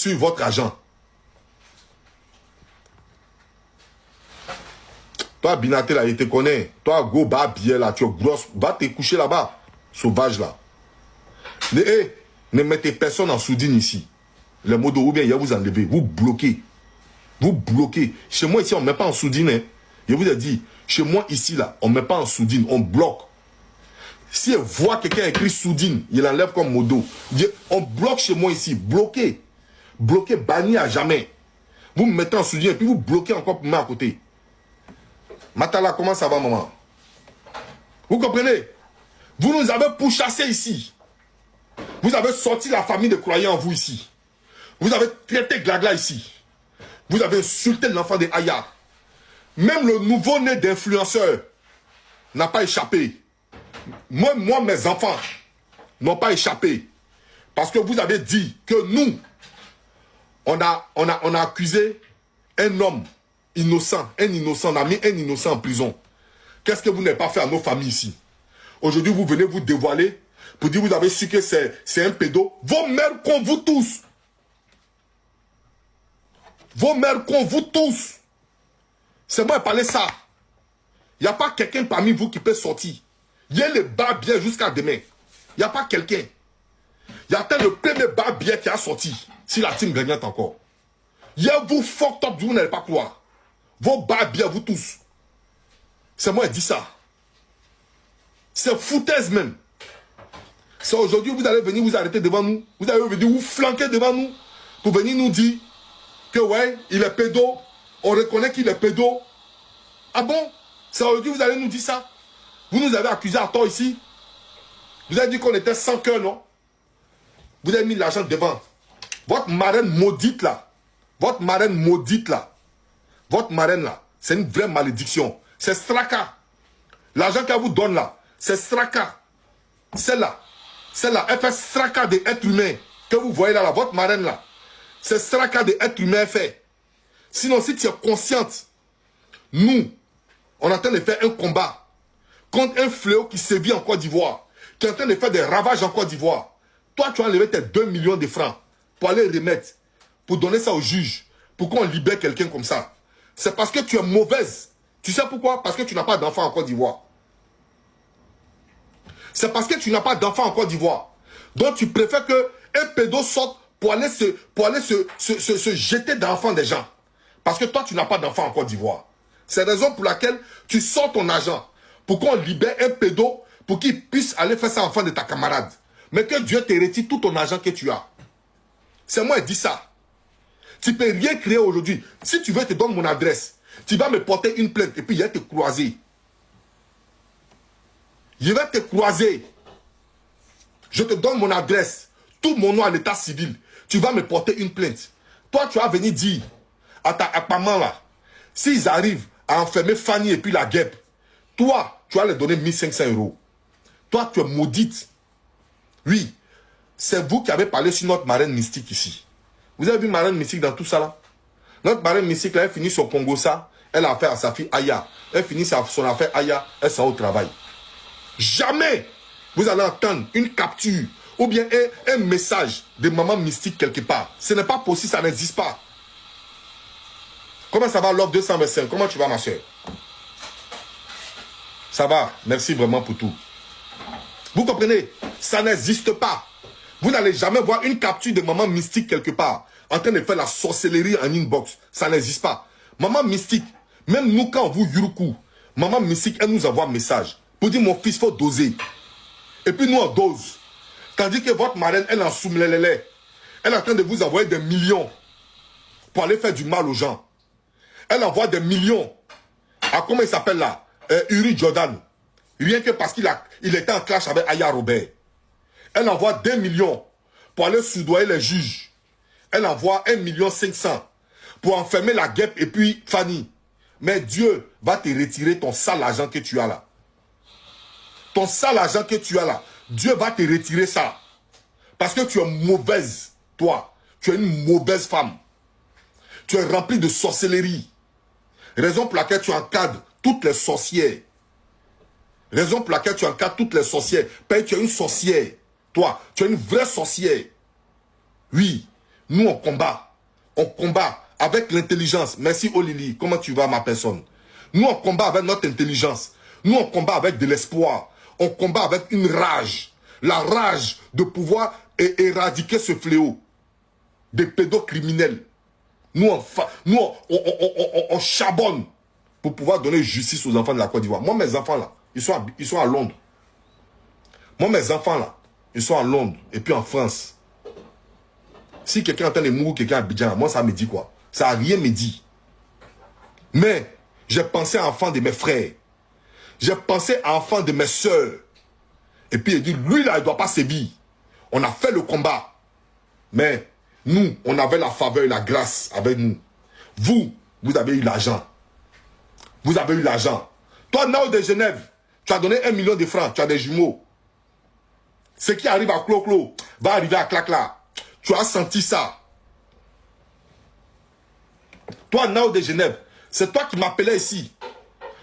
sur votre argent. Toi, Binaté, là, il te connaît. Toi, go, bas, billet, là, tu es grosse. Va te coucher là-bas. Sauvage, là. Ne mettez personne en soudine ici. Les modos, ou bien, il va vous enlever. Vous bloquez. Vous bloquez. Chez moi, ici, on ne met pas en soudine. Hein. Je vous ai dit, chez moi, ici, là, on ne met pas en soudine. On bloque. Si elle voit quelqu'un écrit soudine, il enlève comme modo. On bloque chez moi ici. Bloqué. Bloqué, banni à jamais. Vous me mettez en soudine et puis vous bloquez encore pour me mettre à côté. Matala, comment ça va, maman? Vous comprenez? Vous nous avez pourchassés ici. Vous avez sorti la famille de croyants en vous ici. Vous avez traité Glagla ici. Vous avez insulté l'enfant de Aya. Même le nouveau-né d'influenceur n'a pas échappé. Moi, mes enfants n'ont pas échappé. Parce que vous avez dit que nous, on a accusé un homme innocent. On a mis un innocent en prison. Qu'est-ce que vous n'avez pas fait à nos familles ici? Aujourd'hui, vous venez vous dévoiler pour dire que vous avez su que c'est un pédo. Vos mères contre vous tous. Vos mères contre vous tous. C'est moi qui parler ça. Il n'y a pas quelqu'un parmi vous qui peut sortir. Il y a le bas bien jusqu'à demain. Il n'y a pas quelqu'un. Il y a peut-être le premier bas bien qui a sorti. Si la team gagnante encore. Il y a vous fucked up, vous n'allez pas croire. Vos bas bien, vous tous. C'est moi qui dis ça. C'est foutaise même. C'est aujourd'hui vous allez venir vous arrêter devant nous. Vous allez venir vous flanquer devant nous. Pour venir nous dire que ouais, il est pédo. On reconnaît qu'il est pédo. Ah bon? C'est aujourd'hui vous allez nous dire ça. Vous nous avez accusé à tort ici. Vous avez dit qu'on était sans cœur, non? Vous avez mis l'argent devant. Votre marraine maudite là. Votre marraine maudite là. Votre marraine là. C'est une vraie malédiction. C'est Straka. L'argent qu'elle vous donne là. C'est Straka. Celle-là. Celle-là. Elle fait Straka des êtres humains. Que vous voyez là, votre marraine là. C'est Straka des êtres humains fait. Sinon, si tu es consciente, nous, on est en train de faire un combat contre un fléau qui sévit en Côte d'Ivoire, qui est en train de faire des ravages en Côte d'Ivoire. Toi, tu as enlevé tes 2 millions de francs pour aller remettre, pour donner ça au juge, pour qu'on libère quelqu'un comme ça. C'est parce que tu es mauvaise. Tu sais pourquoi? Parce que tu n'as pas d'enfant en Côte d'Ivoire. C'est parce que tu n'as pas d'enfant en Côte d'Ivoire. Donc tu préfères qu'un pédo sorte pour aller se jeter dans l'enfant des gens. Parce que toi, tu n'as pas d'enfant en Côte d'Ivoire. C'est la raison pour laquelle tu sors ton argent pour qu'on libère un pédo pour qu'il puisse aller faire ça enfant de ta camarade. Mais que Dieu te retire tout ton argent que tu as. C'est moi qui dis ça. Tu ne peux rien créer aujourd'hui. Si tu veux, je te donne mon adresse. Tu vas me porter une plainte et puis je vais te croiser. Je vais te croiser. Je te donne mon adresse. Tout mon nom à l'état civil. Tu vas me porter une plainte. Toi, tu vas venir dire à ta maman là, s'ils arrivent à enfermer Fanny et puis la guêpe, toi, tu vas leur donner 1500 €. Toi, tu es maudite. Oui, c'est vous qui avez parlé sur notre marraine mystique ici. Vous avez vu marraine mystique dans tout ça là? Notre marraine mystique là, elle finit son Congo ça, elle a affaire à sa fille Aya. Elle finit son affaire Aya, elle s'en va au travail. Jamais vous allez entendre une capture ou bien un message de maman mystique quelque part. Ce n'est pas possible, ça n'existe pas. Comment ça va, Love 225? Comment tu vas, ma soeur? Ça va, merci vraiment pour tout. Vous comprenez? Ça n'existe pas. Vous n'allez jamais voir une capture de maman mystique quelque part en train de faire la sorcellerie en inbox. Ça n'existe pas. Maman mystique, même nous quand on vous yuruku, maman mystique, elle nous envoie un message pour dire mon fils, il faut doser. Et puis nous on dose. Tandis que votre marraine, elle en soumlelele. Elle est en train de vous envoyer des millions pour aller faire du mal aux gens. Elle envoie des millions à comment il s'appelle là, Uri Jordan. Rien que parce qu'il était en clash avec Aya Robert. Elle envoie 2 millions pour aller soudoyer les juges. Elle envoie 1,5 million pour enfermer la guêpe et puis Fanny. Mais Dieu va te retirer ton sale argent que tu as là. Ton sale argent que tu as là. Dieu va te retirer ça. Parce que tu es mauvaise, toi. Tu es une mauvaise femme. Tu es remplie de sorcellerie. Raison pour laquelle tu encadres toutes les sorcières. Raison pour laquelle tu encadres toutes les sorcières. Parce que tu es une sorcière. Toi, tu es une vraie sorcière. Oui. Nous, on combat. On combat avec l'intelligence. Merci Olili, comment tu vas ma personne? Nous, on combat avec notre intelligence. Nous, on combat avec de l'espoir. On combat avec une rage. La rage de pouvoir éradiquer ce fléau des pédocriminels. Nous, on charbonne pour pouvoir donner justice aux enfants de la Côte d'Ivoire. Moi, mes enfants là, ils sont à Londres. Moi, mes enfants là, ils sont à Londres et puis en France. Si quelqu'un entend les mots, quelqu'un à Abidjan, moi, ça me dit quoi? Ça n'a rien me dit. Mais j'ai pensé à l'enfant de mes frères. J'ai pensé à l'enfant de mes soeurs. Et puis il dit, lui là, il ne doit pas sévir. On a fait le combat. Mais nous, on avait la faveur et la grâce avec nous. Vous avez eu l'argent. Vous avez eu l'argent. Toi, Nao de Genève, tu as donné 1 million de francs, tu as des jumeaux. Ce qui arrive à Clo-Clo va arriver à Clacla. Tu as senti ça. Toi, Nao de Genève, c'est toi qui m'appelais ici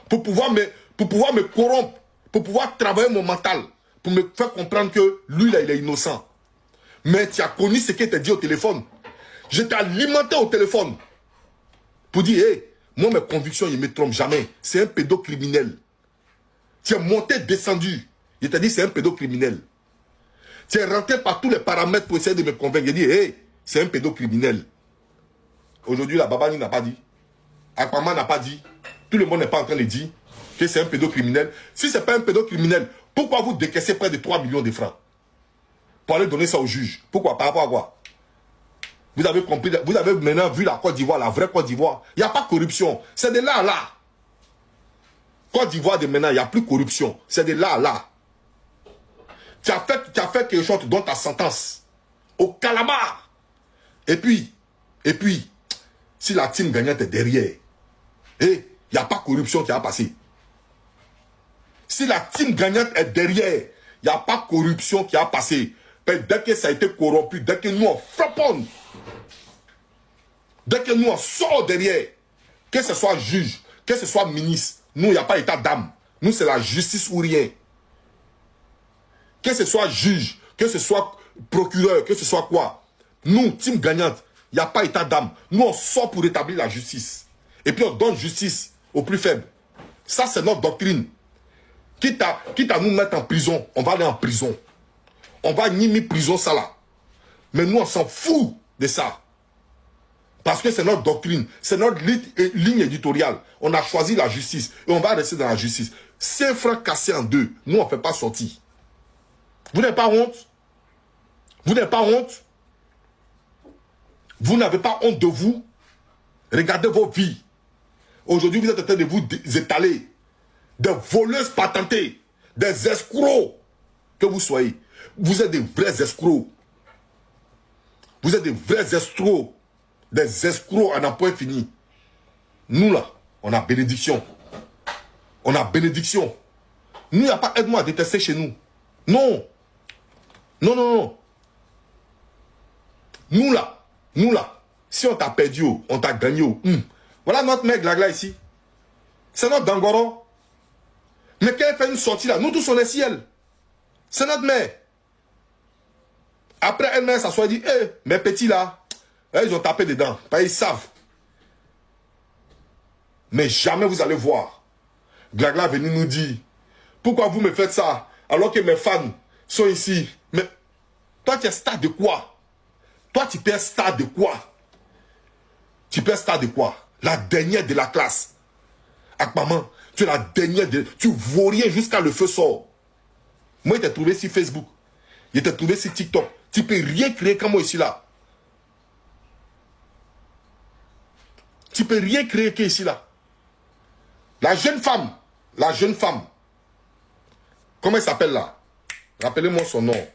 pour pouvoir me corrompre, pour pouvoir travailler mon mental, pour me faire comprendre que lui, là, il est innocent. Mais tu as connu ce qui t'a dit au téléphone. Je t'ai alimenté au téléphone pour dire, hé, moi, mes convictions, ils ne me trompent jamais. C'est un pédocriminel. Tu es monté, descendu. Je t'ai dit, c'est un pédocriminel. Tu es rentré par tous les paramètres pour essayer de me convaincre. J'ai dit, hé, c'est un pédocriminel. Aujourd'hui, la Babani n'a pas dit. Akpama n'a pas dit. Tout le monde n'est pas en train de dire que c'est un pédocriminel. Si ce n'est pas un pédocriminel, pourquoi vous décaissez près de 3 millions de francs pour aller donner ça au juge? Pourquoi? Par rapport à quoi? Vous avez compris, vous avez maintenant vu la Côte d'Ivoire, la vraie Côte d'Ivoire. Il n'y a pas de corruption. C'est de là à là. Côte d'Ivoire de maintenant, il n'y a plus de corruption. C'est de là à là. Tu as fait quelque chose dans ta sentence. Au calamar. Et puis, si la team gagnante est derrière, il n'y a pas de corruption qui a passé. Si la team gagnante est derrière, il n'y a pas de corruption qui a passé. Mais dès que ça a été corrompu, dès que nous on frappons, dès que nous on sort derrière, que ce soit juge, que ce soit ministre, nous il n'y a pas état d'âme. Nous c'est la justice ou rien. Que ce soit juge, que ce soit procureur, que ce soit quoi. Nous, team gagnante, il n'y a pas état d'âme. Nous on sort pour rétablir la justice. Et puis on donne justice aux plus faibles. Ça c'est notre doctrine. Quitte à nous mettre en prison, on va aller en prison. On va nier prison ça là. Mais nous on s'en fout de ça. Parce que c'est notre doctrine, c'est notre ligne éditoriale. On a choisi la justice et on va rester dans la justice. 5 francs cassés en deux, nous on ne fait pas sortir. Vous n'avez pas honte? Vous n'avez pas honte? Vous n'avez pas honte de vous? Regardez vos vies. Aujourd'hui vous êtes en train de vous étaler. Des voleuses patentées, des escrocs que vous soyez. Vous êtes des vrais escrocs. Vous êtes des vrais escrocs. Des escrocs à n'en point fini. Nous là, on a bénédiction. On a bénédiction. Nous, il n'y a pas aide-moi à détester chez nous. Non. Non, non, non. Nous là, si on t'a perdu, on t'a gagné. Voilà notre mec là ici. C'est notre Dangoro. Mais quand elle fait une sortie là, nous tous on est ciel. C'est notre mère. Après elle-même s'assoit et dit, hé, mes petits là, ils ont tapé dedans. Ils savent. Mais jamais vous allez voir Glagla venir nous dire, pourquoi vous me faites ça alors que mes fans sont ici. Mais toi tu es star de quoi? Toi tu peux star de quoi? Tu peux star de quoi? La dernière de la classe. Akmaman, tu es la dernière de... Tu vaux rien jusqu'à le feu sort. Moi, il t'a trouvé sur Facebook. Il t'a trouvé sur TikTok. Tu peux rien créer comme moi ici là. Tu peux rien créer qu'ici là. La jeune femme, comment elle s'appelle là? Rappelez-moi son nom.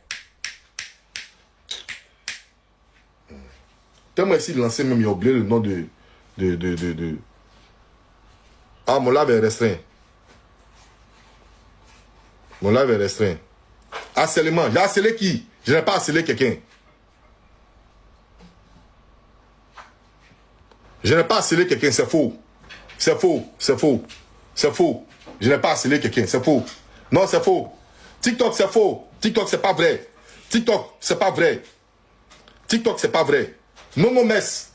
Tellement essayer de lancer même, il a oublié le nom de... Ah, mon live est restreint. Mon live est restreint. Harcèlement. J'ai harcelé qui? Je n'ai pas harcelé quelqu'un. Je n'ai pas harcelé quelqu'un, c'est faux. C'est faux, c'est faux. C'est faux. Je n'ai pas harcelé quelqu'un, c'est faux. Non, c'est faux. TikTok, c'est faux. TikTok, c'est pas vrai. TikTok, c'est pas vrai. TikTok, c'est pas vrai. Nono Mess,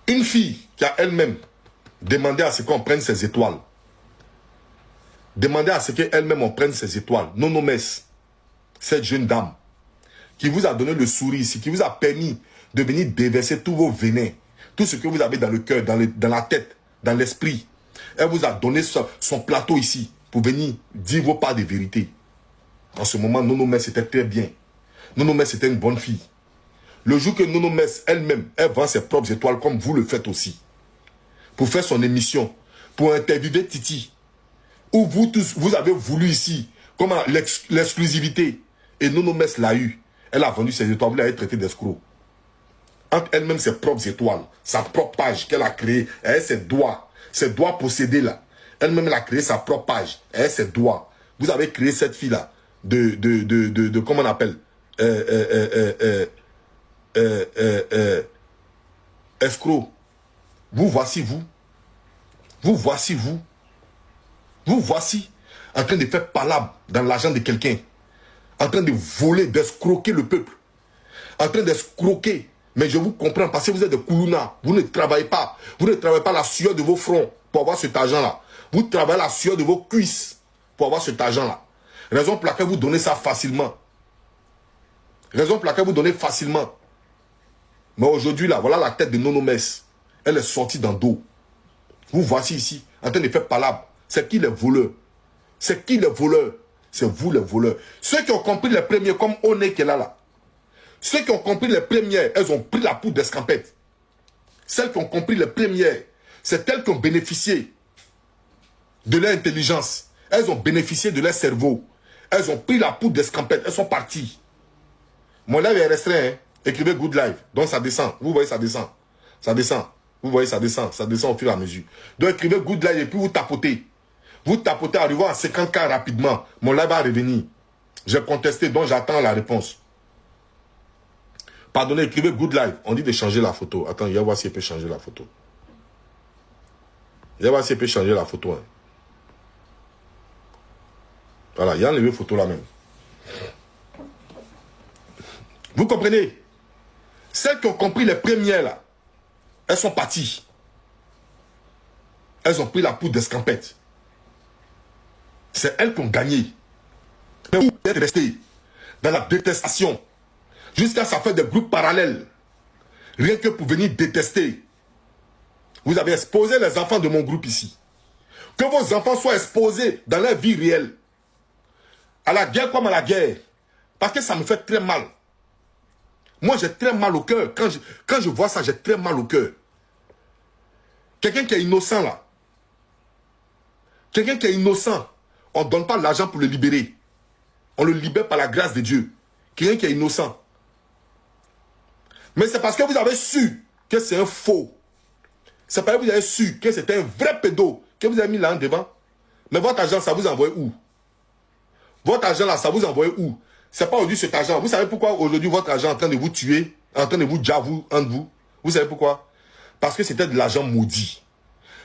une fille qui a elle-même demandé à ce qu'on prenne ses étoiles. Demandez à ce qu'elle-même on prenne ses étoiles. Nono Mess, cette jeune dame qui vous a donné le sourire ici, qui vous a permis de venir déverser tous vos venins, tout ce que vous avez dans le cœur, dans la tête, dans l'esprit. Elle vous a donné son plateau ici pour venir dire vos pas de vérité. En ce moment, Nono Mess était très bien. Nono Mess était une bonne fille. Le jour que Nono Mess elle-même, elle vend ses propres étoiles comme vous le faites aussi, pour faire son émission, pour interviewer Titi, où vous tous, vous avez voulu ici, comme l'exclusivité, et Nono Mess l'a eu. Elle a vendu ses étoiles, vous l'avez traité d'escroc. Entre elle-même ses propres étoiles, sa propre page qu'elle a créée, elle a ses doigts possédés là. Elle-même elle a créé sa propre page, elle a ses doigts. Vous avez créé cette fille-là de comment on appelle escroc. Vous voici en train de faire palabre dans l'argent de quelqu'un, en train de voler, d'escroquer le peuple, en train d'escroquer. Mais je vous comprends parce que vous êtes des Koulouna, vous ne travaillez pas. Vous ne travaillez pas la sueur de vos fronts pour avoir cet argent-là. Vous travaillez la sueur de vos cuisses pour avoir cet argent-là. Raison pour laquelle vous donnez ça facilement. Raison pour laquelle vous donnez facilement. Mais aujourd'hui, là, voilà la tête de Nono Mess. Elle est sortie dans dos. Vous voici ici, en train de faire palabre. C'est qui les voleurs? C'est qui les voleurs? C'est vous les voleurs. Ceux qui ont compris les premiers, comme Oné qui est là. Ceux qui ont compris les premières, elles ont pris la poudre d'escampette. Celles qui ont compris les premières, c'est elles qui ont bénéficié de leur intelligence. Elles ont bénéficié de leur cerveau. Elles ont pris la poudre d'escampette. Elles sont parties. Mon live est restreint. Hein? Écrivez good live. Donc ça descend. Vous voyez, ça descend. Ça descend. Vous voyez, ça descend. Ça descend au fur et à mesure. Donc écrivez good live et puis vous tapotez. Vous tapotez, arrivez à 50K rapidement. Mon live va revenir. J'ai contesté, donc j'attends la réponse. Pardonnez, écrivez good live. On dit de changer la photo. Attends, il va voir si elle peut changer la photo. Il va voir si elle peut changer la photo. Hein. Voilà, il y a enlevé la photo là même. Vous comprenez? Celles qui ont compris les premières là, elles sont parties. Elles ont pris la poudre d'escampette. C'est elles qui ont gagné. Mais vous êtes restés dans la détestation. Jusqu'à ça fait des groupes parallèles. Rien que pour venir détester. Vous avez exposé les enfants de mon groupe ici. Que vos enfants soient exposés dans leur vie réelle. À la guerre comme à la guerre. Parce que ça me fait très mal. Moi j'ai très mal au cœur. Quand je vois ça, j'ai très mal au cœur. Quelqu'un qui est innocent là. Quelqu'un qui est innocent. On ne donne pas l'argent pour le libérer. On le libère par la grâce de Dieu. Quelqu'un qui est innocent. Mais c'est parce que vous avez su que c'est un faux. C'est parce que vous avez su que c'est un vrai pédo que vous avez mis là en devant. Mais votre argent, ça vous envoie où? Votre argent là, ça vous envoie où? C'est pas aujourd'hui cet argent. Vous savez pourquoi aujourd'hui votre argent est en train de vous tuer, en train de vous javou entre vous? Vous savez pourquoi? Parce que c'était de l'argent maudit.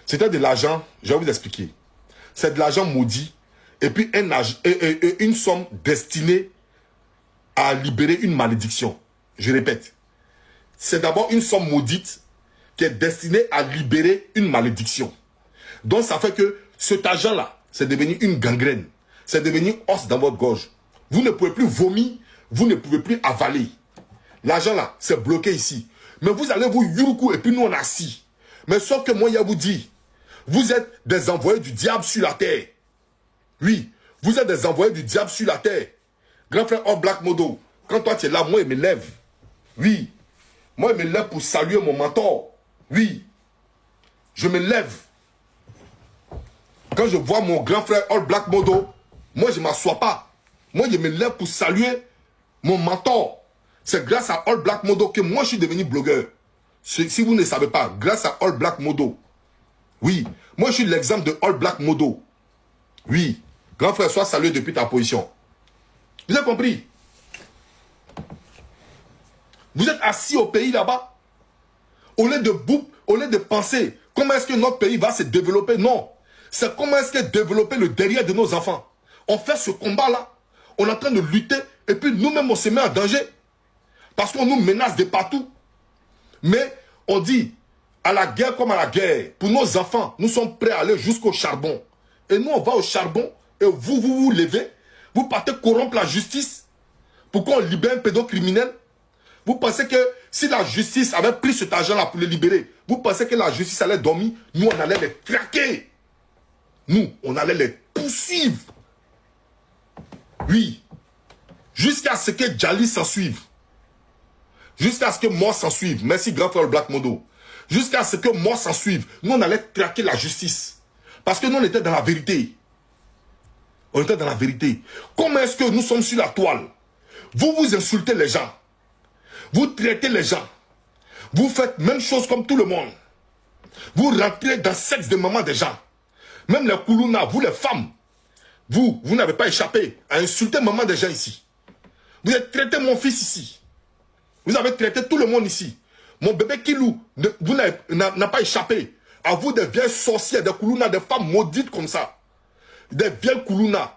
C'était de l'argent, je vais vous expliquer. C'est de l'argent maudit et puis une somme destinée à libérer une malédiction. Je répète. C'est d'abord une somme maudite qui est destinée à libérer une malédiction. Donc ça fait que cet argent-là, c'est devenu une gangrène. C'est devenu os dans votre gorge. Vous ne pouvez plus vomir, vous ne pouvez plus avaler. L'argent là, c'est bloqué ici. Mais vous allez vous yuruku et puis nous on a assis. Mais sauf que moi, il y a vous dit, vous êtes des envoyés du diable sur la terre. Oui, vous êtes des envoyés du diable sur la terre. Grand frère All Black Modo, quand toi tu es là, moi il me lève. Oui. Moi, je me lève pour saluer mon mentor. Oui. Je me lève. Quand je vois mon grand frère All Black Modo, moi, je ne m'assois pas. Moi, je me lève pour saluer mon mentor. C'est grâce à All Black Modo que moi, je suis devenu blogueur. Si vous ne savez pas, grâce à All Black Modo. Oui. Moi, je suis l'exemple de All Black Modo. Oui. Grand frère, sois salué depuis ta position. Vous avez compris? Vous êtes assis au pays là-bas. Au lieu de penser comment est-ce que notre pays va se développer. Non. C'est comment est-ce que développer le derrière de nos enfants. On fait ce combat-là. On est en train de lutter. Et puis nous-mêmes, on se met en danger. Parce qu'on nous menace de partout. Mais on dit, à la guerre comme à la guerre, pour nos enfants, nous sommes prêts à aller jusqu'au charbon. Et nous, on va au charbon, et vous levez, vous partez corrompre la justice, pour qu'on libère un pédocriminel. Vous pensez que si la justice avait pris cet argent-là pour le libérer, vous pensez que la justice allait dormir? Nous, on allait les traquer. Nous, on allait les poursuivre. Oui. Jusqu'à ce que Djali s'en suive. Jusqu'à ce que moi s'en suive. Merci, grand frère Black Mondo. Jusqu'à ce que moi s'en suive. Nous, on allait traquer la justice. Parce que nous, on était dans la vérité. On était dans la vérité. Comment est-ce que nous sommes sur la toile? Vous insultez les gens. Vous traitez les gens. Vous faites même chose comme tout le monde. Vous rentrez dans le sexe de maman des gens. Même les Koulouna, vous les femmes. Vous n'avez pas échappé à insulter maman des gens ici. Vous avez traité mon fils ici. Vous avez traité tout le monde ici. Mon bébé Kilou, vous n'a pas échappé. À vous des vieilles sorcières, des Koulouna, des femmes maudites comme ça. Des vieilles Koulouna.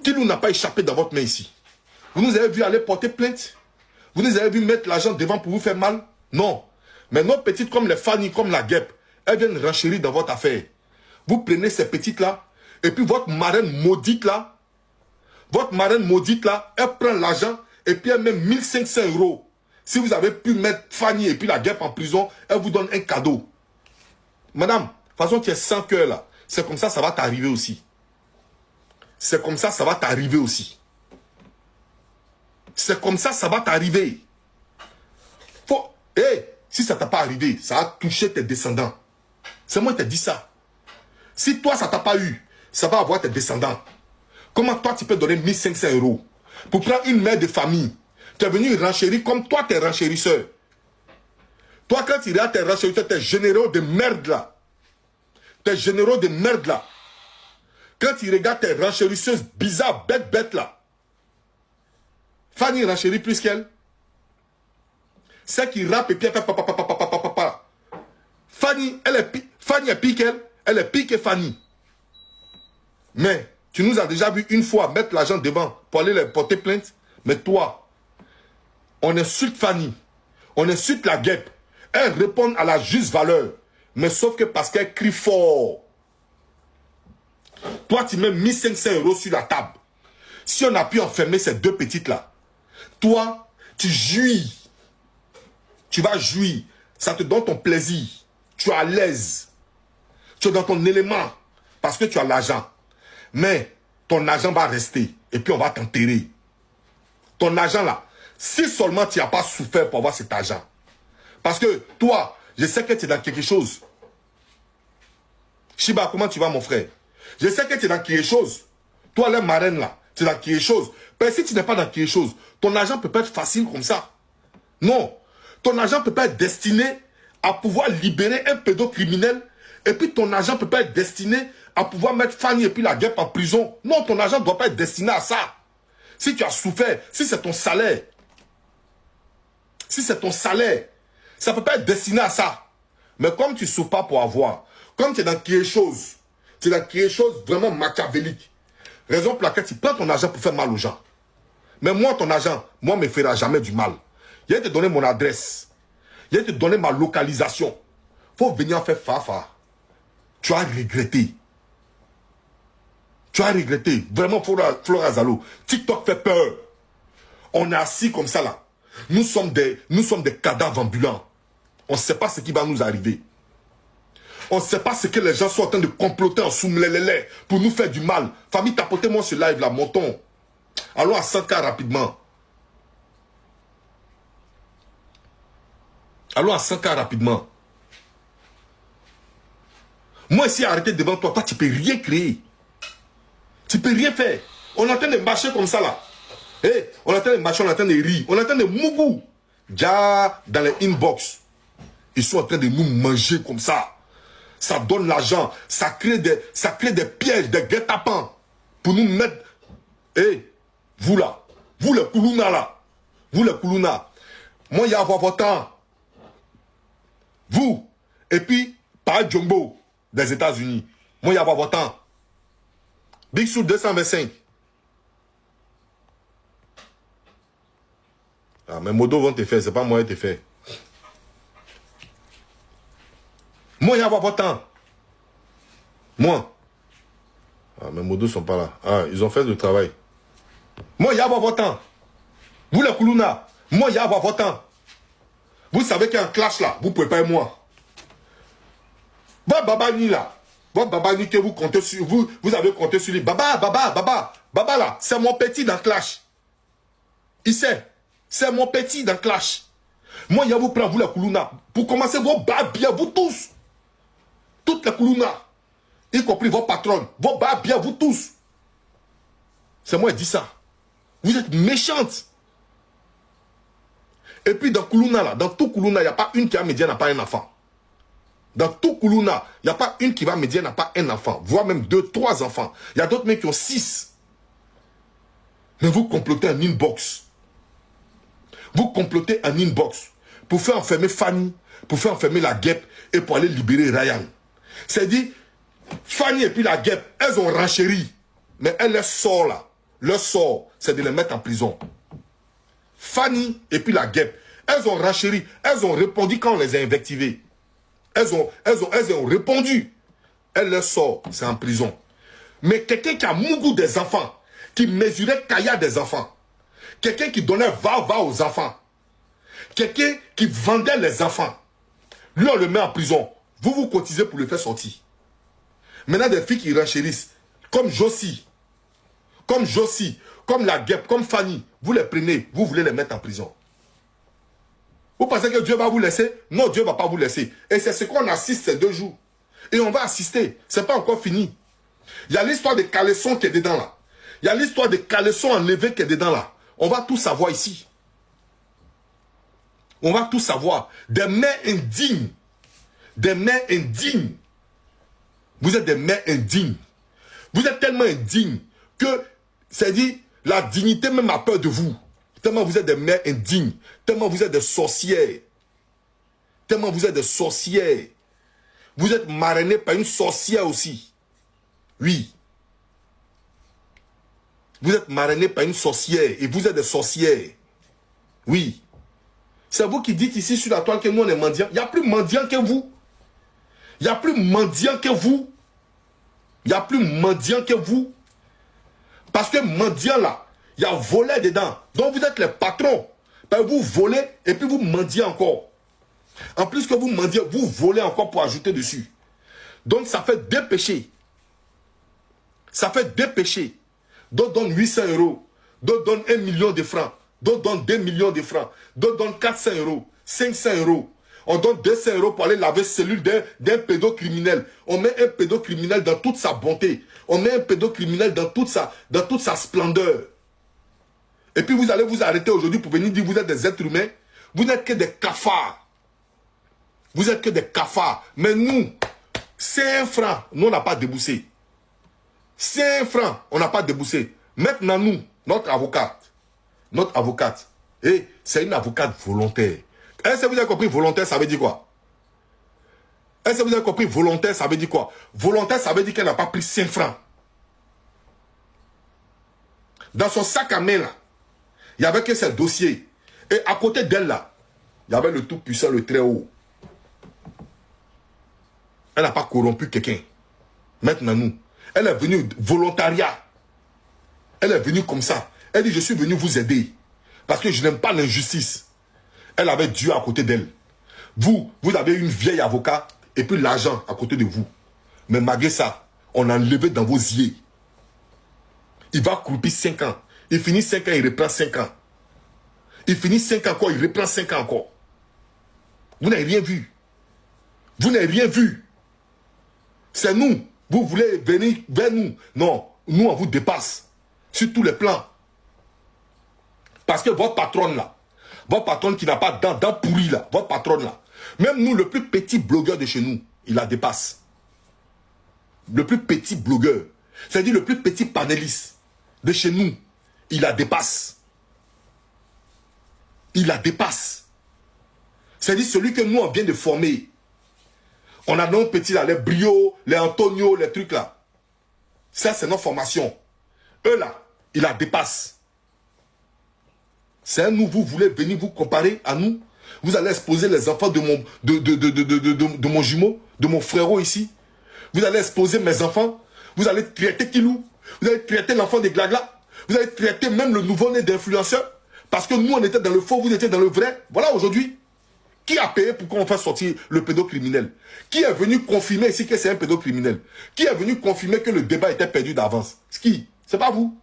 Kilou n'a pas échappé dans votre main ici. Vous nous avez vu aller porter plainte. Vous nous avez vu mettre l'argent devant pour vous faire mal. Non. Mais nos petites comme les Fanny, comme la guêpe, elles viennent renchérir dans votre affaire. Vous prenez ces petites-là, et puis votre marraine maudite là, elle prend l'argent, et puis elle met 1500 €. Si vous avez pu mettre Fanny et puis la guêpe en prison, elle vous donne un cadeau. Madame, de toute façon, tu es sans cœur là. C'est comme ça va t'arriver aussi. C'est comme ça va t'arriver aussi. C'est comme ça va t'arriver. Si ça t'a pas arrivé, ça a touché tes descendants. C'est moi qui t'ai dit ça. Si toi, ça t'a pas eu, ça va avoir tes descendants. Comment toi, tu peux donner 1500 € pour prendre une mère de famille? Tu es venu renchérir comme toi, tes renchérisseurs. Toi, quand tu regardes tes renchérisseurs, tes généraux de merde là. Tes généraux de merde là. Quand tu regardes tes renchérisseuses bizarres, bêtes là. Fanny renchérit plus qu'elle. Celle qui rappe et puis elle fait papa. Fanny est pire qu'elle. Elle est pire que Fanny. Mais tu nous as déjà vu une fois mettre l'argent devant pour aller les porter plainte. Mais toi, on insulte Fanny. On insulte la guêpe. Elle répond à la juste valeur. Mais sauf que parce qu'elle crie fort. Toi, tu mets 1500 € sur la table. Si on a pu enfermer ces deux petites-là, toi, tu jouis. Tu vas jouir. Ça te donne ton plaisir. Tu es à l'aise. Tu es dans ton élément. Parce que tu as l'argent. Mais ton argent va rester. Et puis on va t'enterrer. Ton argent là. Si seulement tu n'as pas souffert pour avoir cet argent. Parce que toi, je sais que tu es dans quelque chose. Shiba, comment tu vas mon frère? Je sais que tu es dans quelque chose. Toi, la marraine là, tu es dans quelque chose. Mais si tu n'es pas dans quelque chose, ton argent ne peut pas être facile comme ça. Non. Ton argent ne peut pas être destiné à pouvoir libérer un pédocriminel. Et puis ton argent ne peut pas être destiné à pouvoir mettre Fanny et puis la guêpe en prison. Non, ton argent ne doit pas être destiné à ça. Si tu as souffert, si c'est ton salaire, ça ne peut pas être destiné à ça. Mais comme tu ne souffres pas pour avoir, comme tu es dans quelque chose, vraiment machiavélique, raison pour laquelle tu prends ton argent pour faire mal aux gens. Mais moi, ton argent, moi, ne me fera jamais du mal. Il va te donner mon adresse. Il va te donner ma localisation. Il faut venir faire fafa. Tu as regretté. Tu as regretté. Vraiment, Flora Zalo. TikTok fait peur. On est assis comme ça là. Nous sommes des cadavres ambulants. On ne sait pas ce qui va nous arriver. On ne sait pas ce que les gens sont en train de comploter en soumlélélé pour nous faire du mal. Famille, tapotez-moi ce live là, montons. Allons à 100K rapidement. Allons à 100K rapidement. Moi ici, arrêté devant toi, toi tu peux rien créer. Tu peux rien faire. On est en train de marcher comme ça là. On est en train de marcher, on est en train de rire. On est en train de mougou. Déjà dans les inbox. Ils sont en train de nous manger comme ça. Ça donne l'argent. Ça crée des pièges, des guet-apens. Pour nous mettre... Vous là. Vous les Koulouna là. Vous les Koulouna. Moi, il y a votre temps. Vous. Et puis, par Jumbo des États-Unis. Moi, il y a votre temps. Big Soul 225. Ah, mais Modo vont te faire, c'est pas moi qui te fait. Moi, il y a votre temps. Moi. Ah, mes Modos sont pas là. Ah, ils ont fait le travail. Moi, il y a votre temps. Vous, les Koulouna, moi, il y a votre temps. Vous savez qu'il y a un clash là. Vous pouvez pas être moi. Votre Babani là. Votre Babani que vous comptez sur. Vous avez compté sur lui. Baba là. C'est mon petit dans le clash. Il sait. C'est mon petit dans le clash. Moi, il y a vous prendre, vous, les Koulouna. Pour commencer, vos babia, vous tous. Toutes les Koulouna. Y compris vos patrons. Vos babia, vous tous. C'est moi qui dis ça. Vous êtes méchantes. Et puis dans Koulouna, là, dans tout Koulouna, il n'y a pas une qui va me dire n'a pas un enfant. Dans tout Koulouna, il n'y a pas une qui va me dire n'a pas un enfant. Voire même 2, 3 enfants. Il y a d'autres mecs qui ont 6. Mais vous complotez un inbox. Vous complotez un inbox. Pour faire enfermer Fanny, pour faire enfermer la guêpe et pour aller libérer Ryan. C'est-à-dire, Fanny et puis la guêpe, elles ont renchéri. Mais elles leur sort là. Leur sort, c'est de les mettre en prison. Fanny et puis la guêpe, elles ont renchéri. Elles ont répondu quand on les a invectivées. Elles ont répondu. Elles leur sort, c'est en prison. Mais quelqu'un qui a mougou des enfants, qui mesurait Kaya des enfants, quelqu'un qui donnait va aux enfants, quelqu'un qui vendait les enfants, lui on le met en prison. Vous cotisez pour le faire sortir. Maintenant des filles qui renchérissent, comme Josie, comme la guêpe, comme Fanny, vous les prenez, vous voulez les mettre en prison. Vous pensez que Dieu va vous laisser? Non, Dieu ne va pas vous laisser. Et c'est ce qu'on assiste ces 2 jours. Et on va assister. Ce n'est pas encore fini. Il y a l'histoire de caleçons qui est dedans là. Il y a l'histoire de caleçons enlevés qui est dedans là. On va tout savoir ici. On va tout savoir. Des mères indignes. Des mères indignes. Vous êtes des mères indignes. Vous êtes tellement indignes que, c'est-à-dire, la dignité même a peur de vous. Tellement vous êtes des mères indignes. Tellement vous êtes des sorcières. Tellement vous êtes des sorcières. Vous êtes marrainés par une sorcière aussi. Oui. Vous êtes marrainés par une sorcière. Et vous êtes des sorcières. Oui. C'est vous qui dites ici sur la toile que nous on est mendiants. Il n'y a plus mendiants que vous. Il n'y a plus mendiants que vous. Il n'y a plus mendiants que vous. Parce que mendiant là, il y a volé dedans. Donc vous êtes les patrons. Ben vous volez et puis vous mendiez encore. En plus que vous mendiez, vous volez encore pour ajouter dessus. Donc ça fait 2 péchés. Ça fait 2 péchés. D'autres donnent 800 €. D'autres donnent 1 million de francs. D'autres donnent 2 millions de francs. D'autres donnent 400 €. 500 €. On donne 200 € pour aller laver cellule d'un pédocriminel. On met un pédocriminel dans toute sa bonté. On met un pédocriminel dans toute sa splendeur. Et puis vous allez vous arrêter aujourd'hui pour venir dire que vous êtes des êtres humains. Vous n'êtes que des cafards. Vous êtes que des cafards. Mais nous, 5 francs, nous on n'a pas déboursé. 5 francs, on n'a pas déboursé. Maintenant nous, notre avocate, et c'est une avocate volontaire. Est-ce que vous avez compris volontaire, ça veut dire quoi? Est-ce que vous avez compris volontaire, ça veut dire quoi? Volontaire, ça veut dire qu'elle n'a pas pris 5 francs. Dans son sac à main, là, il n'y avait que ses dossiers. Et à côté d'elle, là, il y avait le Tout-Puissant, le Très-Haut. Elle n'a pas corrompu quelqu'un. Maintenant, nous, elle est venue volontariat. Elle est venue comme ça. Elle dit, je suis venu vous aider. Parce que je n'aime pas l'injustice. Elle avait Dieu à côté d'elle. Vous avez une vieille avocat et puis l'argent à côté de vous. Mais malgré ça, on a enlevé dans vos yeux. Il va croupir 5 ans. Il finit 5 ans, il reprend 5 ans. Il finit 5 ans encore, il reprend 5 ans encore. Vous n'avez rien vu. Vous n'avez rien vu. C'est nous. Vous voulez venir vers nous. Non, nous on vous dépasse. Sur tous les plans. Parce que votre patronne là, votre patronne qui n'a pas de dents pourries là, votre patronne là, même nous, le plus petit blogueur de chez nous, il la dépasse. Le plus petit blogueur, c'est-à-dire le plus petit panéliste de chez nous, il la dépasse. Il la dépasse. C'est-à-dire celui que nous, on vient de former. On a nos petits là, les Brio, les Antonio, les trucs là. Ça, c'est notre formation. Eux là, ils la dépassent. C'est un nous, vous voulez venir vous comparer à nous? Vous allez exposer les enfants de mon jumeau, de mon frérot ici. Vous allez exposer mes enfants. Vous allez traiter Kilou. Vous allez traiter l'enfant des Glagla. Vous allez traiter même le nouveau-né d'influenceur. Parce que nous, on était dans le faux, vous étiez dans le vrai. Voilà aujourd'hui. Qui a payé pour qu'on fasse sortir le pédocriminel? Qui est venu confirmer ici que c'est un pédocriminel? Qui est venu confirmer que le débat était perdu d'avance? Qui? C'est pas vous.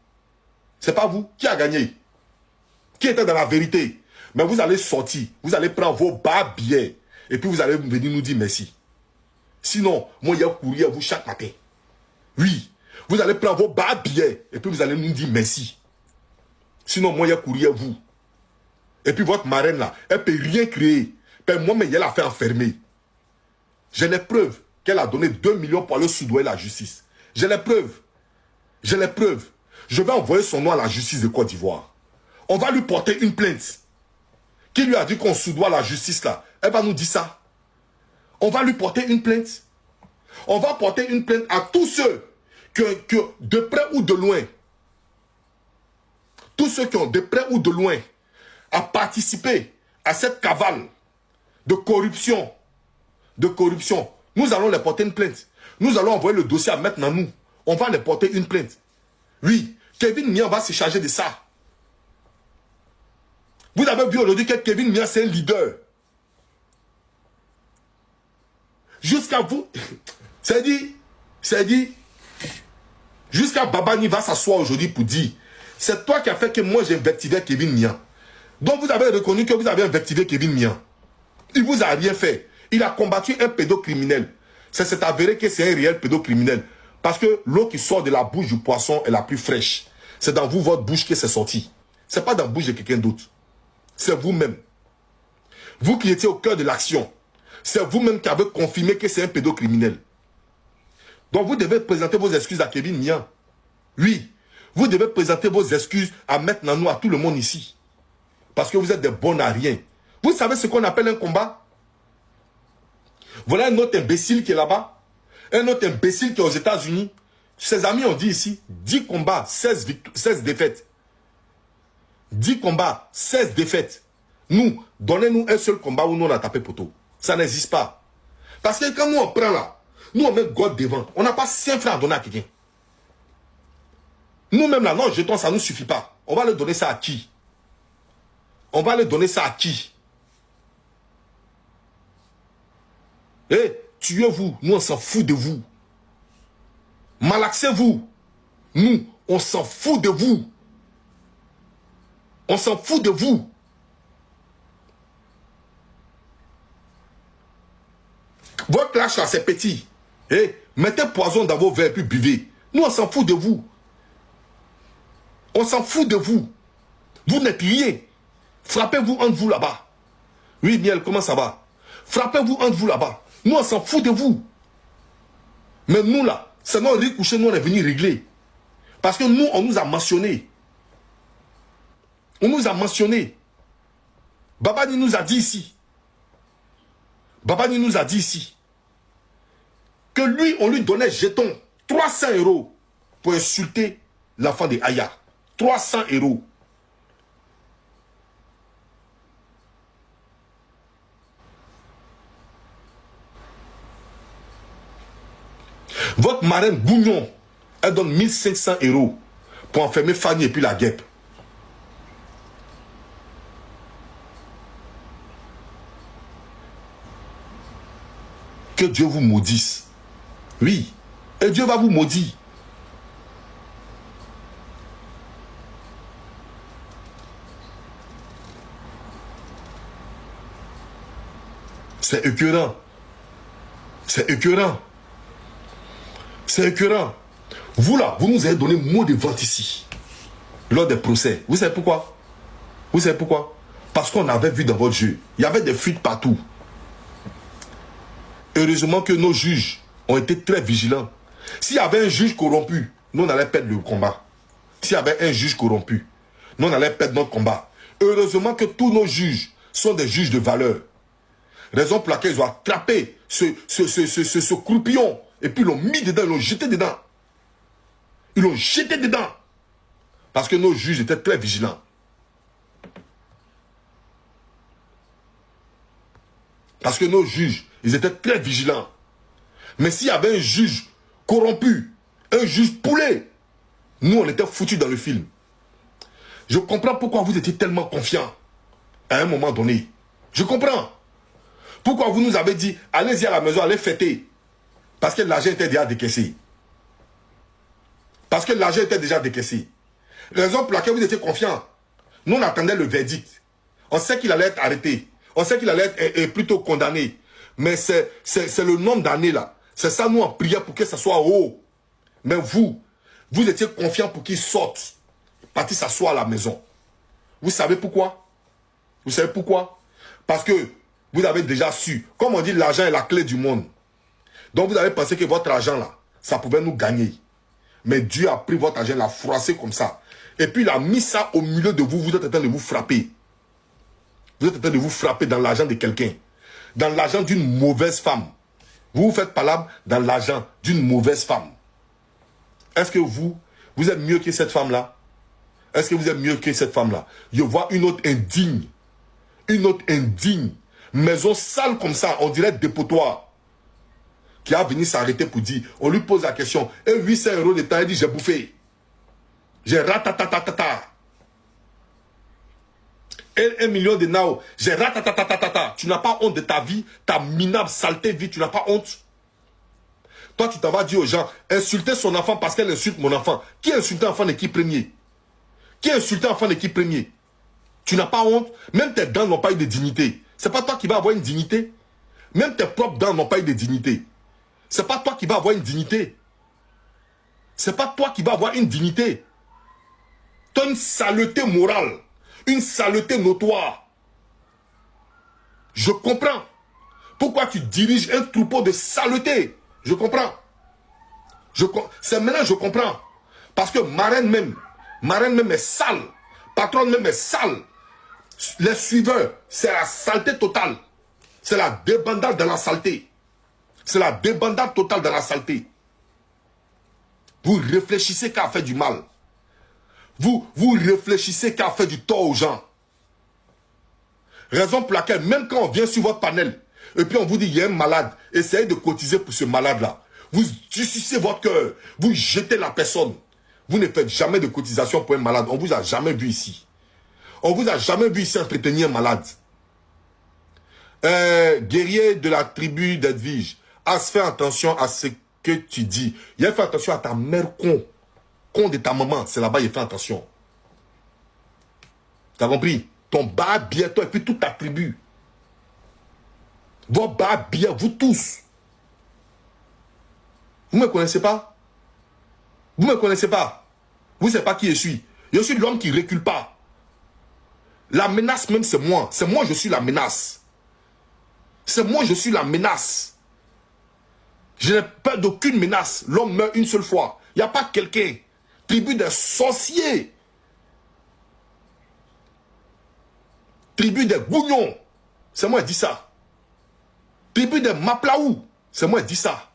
C'est pas vous. Qui a gagné? Qui était dans la vérité? Mais vous allez sortir. Vous allez prendre vos bas billets. Et puis vous allez venir nous dire merci. Sinon, moi, il y a un courrier à vous chaque matin. Oui. Vous allez prendre vos bas billets. Et puis vous allez nous dire merci. Sinon, moi, il y a un courrier à vous. Et puis votre marraine là, elle ne peut rien créer. Moi, mais elle a fait enfermer. J'ai les preuves qu'elle a donné 2 millions pour aller soudoyer la justice. J'ai les preuves. J'ai les preuves. Je vais envoyer son nom à la justice de Côte d'Ivoire. On va lui porter une plainte. Qui lui a dit qu'on soudoie la justice là? Elle va nous dire ça. On va lui porter une plainte. On va porter une plainte à tous ceux que de près ou de loin, tous ceux qui ont de près ou de loin à participer à cette cavale de corruption. Nous allons les porter une plainte. Nous allons envoyer le dossier à maintenant nous. On va les porter une plainte. Oui, Kevin Mian va se charger de ça. Vous avez vu aujourd'hui que Kevin Mian, c'est un leader. Jusqu'à vous, c'est dit, jusqu'à Babani va s'asseoir aujourd'hui pour dire, c'est toi qui as fait que moi j'ai invectivé Kevin Mian. Donc vous avez reconnu que vous avez invectivé Kevin Mian. Il vous a rien fait. Il a combattu un pédocriminel. C'est avéré que c'est un réel pédocriminel. Parce que l'eau qui sort de la bouche du poisson est la plus fraîche. C'est dans vous, votre bouche, que c'est sorti. Ce n'est pas dans la bouche de quelqu'un d'autre. C'est vous-même. Vous qui étiez au cœur de l'action. C'est vous-même qui avez confirmé que c'est un pédocriminel. Donc vous devez présenter vos excuses à Kevin Mian. Oui. Vous devez présenter vos excuses à maintenant nous, à tout le monde ici. Parce que vous êtes des bons à rien. Vous savez ce qu'on appelle un combat? Voilà un autre imbécile qui est là-bas. Un autre imbécile qui est aux États-Unis. Ses amis ont dit ici, 10 combats, 16 défaites. 10 combats, 16 défaites. Nous, donnez-nous un seul combat où nous on a tapé poteau. Ça n'existe pas. Parce que quand nous on prend là, nous on met God devant. On n'a pas 5 francs à donner à quelqu'un. Nous-mêmes là, non, jetons, ça ne nous suffit pas. On va le donner ça à qui? On va le donner ça à qui? Eh, tuez-vous. Nous, on s'en fout de vous. Malaxez-vous. Nous, on s'en fout de vous. On s'en fout de vous. Votre clash là, c'est petit. Eh, mettez poison dans vos verres puis buvez. Nous, on s'en fout de vous. On s'en fout de vous. Vous n'êtes rien. Frappez-vous entre vous là-bas. Oui, Miel, comment ça va? Frappez-vous entre vous là-bas. Nous, on s'en fout de vous. Mais nous, là, c'est notre riz couché, nous, on est venu régler. Parce que nous, on nous a mentionné. On nous a mentionné. Babani nous a dit ici. Babani nous a dit ici. Que lui, on lui donnait jeton 300 € pour insulter l'enfant de Aya. 300 €. Votre marraine Bougnon, elle donne 1500 € pour enfermer Fanny et puis la guêpe. Que Dieu vous maudisse. Oui. Et Dieu va vous maudire. C'est écœurant. C'est écœurant. C'est écœurant. Vous là, vous nous avez donné mot de vente ici. Lors des procès. Vous savez pourquoi? Vous savez pourquoi? Parce qu'on avait vu dans votre jeu. Il y avait des fuites partout. Heureusement que nos juges ont été très vigilants. S'il y avait un juge corrompu, nous on allait perdre le combat. S'il y avait un juge corrompu, nous on allait perdre notre combat. Heureusement que tous nos juges sont des juges de valeur. Raison pour laquelle ils ont attrapé ce croupion. Et puis ils l'ont mis dedans, ils l'ont jeté dedans. Ils l'ont jeté dedans. Parce que nos juges étaient très vigilants. Parce que nos juges, ils étaient très vigilants. Mais s'il y avait un juge corrompu, un juge poulet, nous, on était foutus dans le film. Je comprends pourquoi vous étiez tellement confiants à un moment donné. Je comprends. Pourquoi vous nous avez dit, allez-y à la maison, allez fêter. Parce que l'argent était déjà décaissé. Parce que l'argent était déjà décaissé. Raison pour laquelle vous étiez confiants. Nous, on attendait le verdict. On sait qu'il allait être arrêté. On sait qu'il allait être plutôt condamné. Mais c'est le nombre d'années là. C'est ça, nous, on priait pour que ça soit haut. Mais vous étiez confiants pour qu'il sorte. Parti s'asseoir à la maison. Vous savez pourquoi? Vous savez pourquoi? Parce que vous avez déjà su. Comme on dit, l'argent est la clé du monde. Donc vous avez pensé que votre argent là, ça pouvait nous gagner. Mais Dieu a pris votre argent, l'a froissé comme ça. Et puis il a mis ça au milieu de vous. Vous êtes en train de vous frapper. Vous êtes en train de vous frapper dans l'argent de quelqu'un. Dans l'argent d'une mauvaise femme. Vous vous faites palabre dans l'argent d'une mauvaise femme. Est-ce que vous êtes mieux que cette femme-là? Est-ce que vous êtes mieux que cette femme-là? Je vois une autre indigne. Une autre indigne. Maison sale comme ça, on dirait dépotoir. Qui a venu s'arrêter pour dire, on lui pose la question, et 800 € de temps, il dit, j'ai bouffé. J'ai ratatatatata. Et 1 million de nao, j'ai ratatatatata. Tu n'as pas honte de ta vie, ta minable saleté vie, tu n'as pas honte. Toi, tu t'en vas dire aux gens, insulter son enfant parce qu'elle insulte mon enfant. Qui a insulté l'enfant d'équipe premier? Qui a insulté l'enfant d'équipe premier? Tu n'as pas honte? Même tes dents n'ont pas eu de dignité. C'est pas toi qui vas avoir une dignité. Même tes propres dents n'ont pas eu de dignité. C'est pas toi qui vas avoir une dignité. C'est pas toi qui vas avoir une dignité. Tu as une saleté morale. Une saleté notoire. Je comprends. Pourquoi tu diriges un troupeau de saleté? Je comprends. C'est maintenant je comprends. Parce que marraine même est sale. Patronne même est sale. Les suiveurs, c'est la saleté totale. C'est la débandade de la saleté. C'est la débandade totale de la saleté. Vous réfléchissez qu'à faire du mal. Vous réfléchissez qu'à faire du tort aux gens. Raison pour laquelle, même quand on vient sur votre panel, et puis on vous dit, il y a un malade, essayez de cotiser pour ce malade-là. Vous sucez votre cœur, vous jetez la personne. Vous ne faites jamais de cotisation pour un malade. On ne vous a jamais vu ici. On ne vous a jamais vu ici entretenir un malade. Guerrier de la tribu d'Edwige, fais attention à ce que tu dis. Il a fait attention à ta mère con. Con de ta maman, c'est là-bas, il fait attention. Tu as compris? Ton bas bien, toi et puis toute ta tribu. Vos bas bien, vous tous. Vous ne me connaissez pas? Vous ne me connaissez pas? Vous ne savez pas qui je suis? Je suis l'homme qui ne recule pas. La menace même, c'est moi. C'est moi, je suis la menace. C'est moi, je suis la menace. Je n'ai peur d'aucune menace. L'homme meurt une seule fois. Il n'y a pas quelqu'un. Tribu des sorciers. Tribu des gougnons. C'est moi qui dis ça. Tribu des maplaou. C'est moi qui dis ça.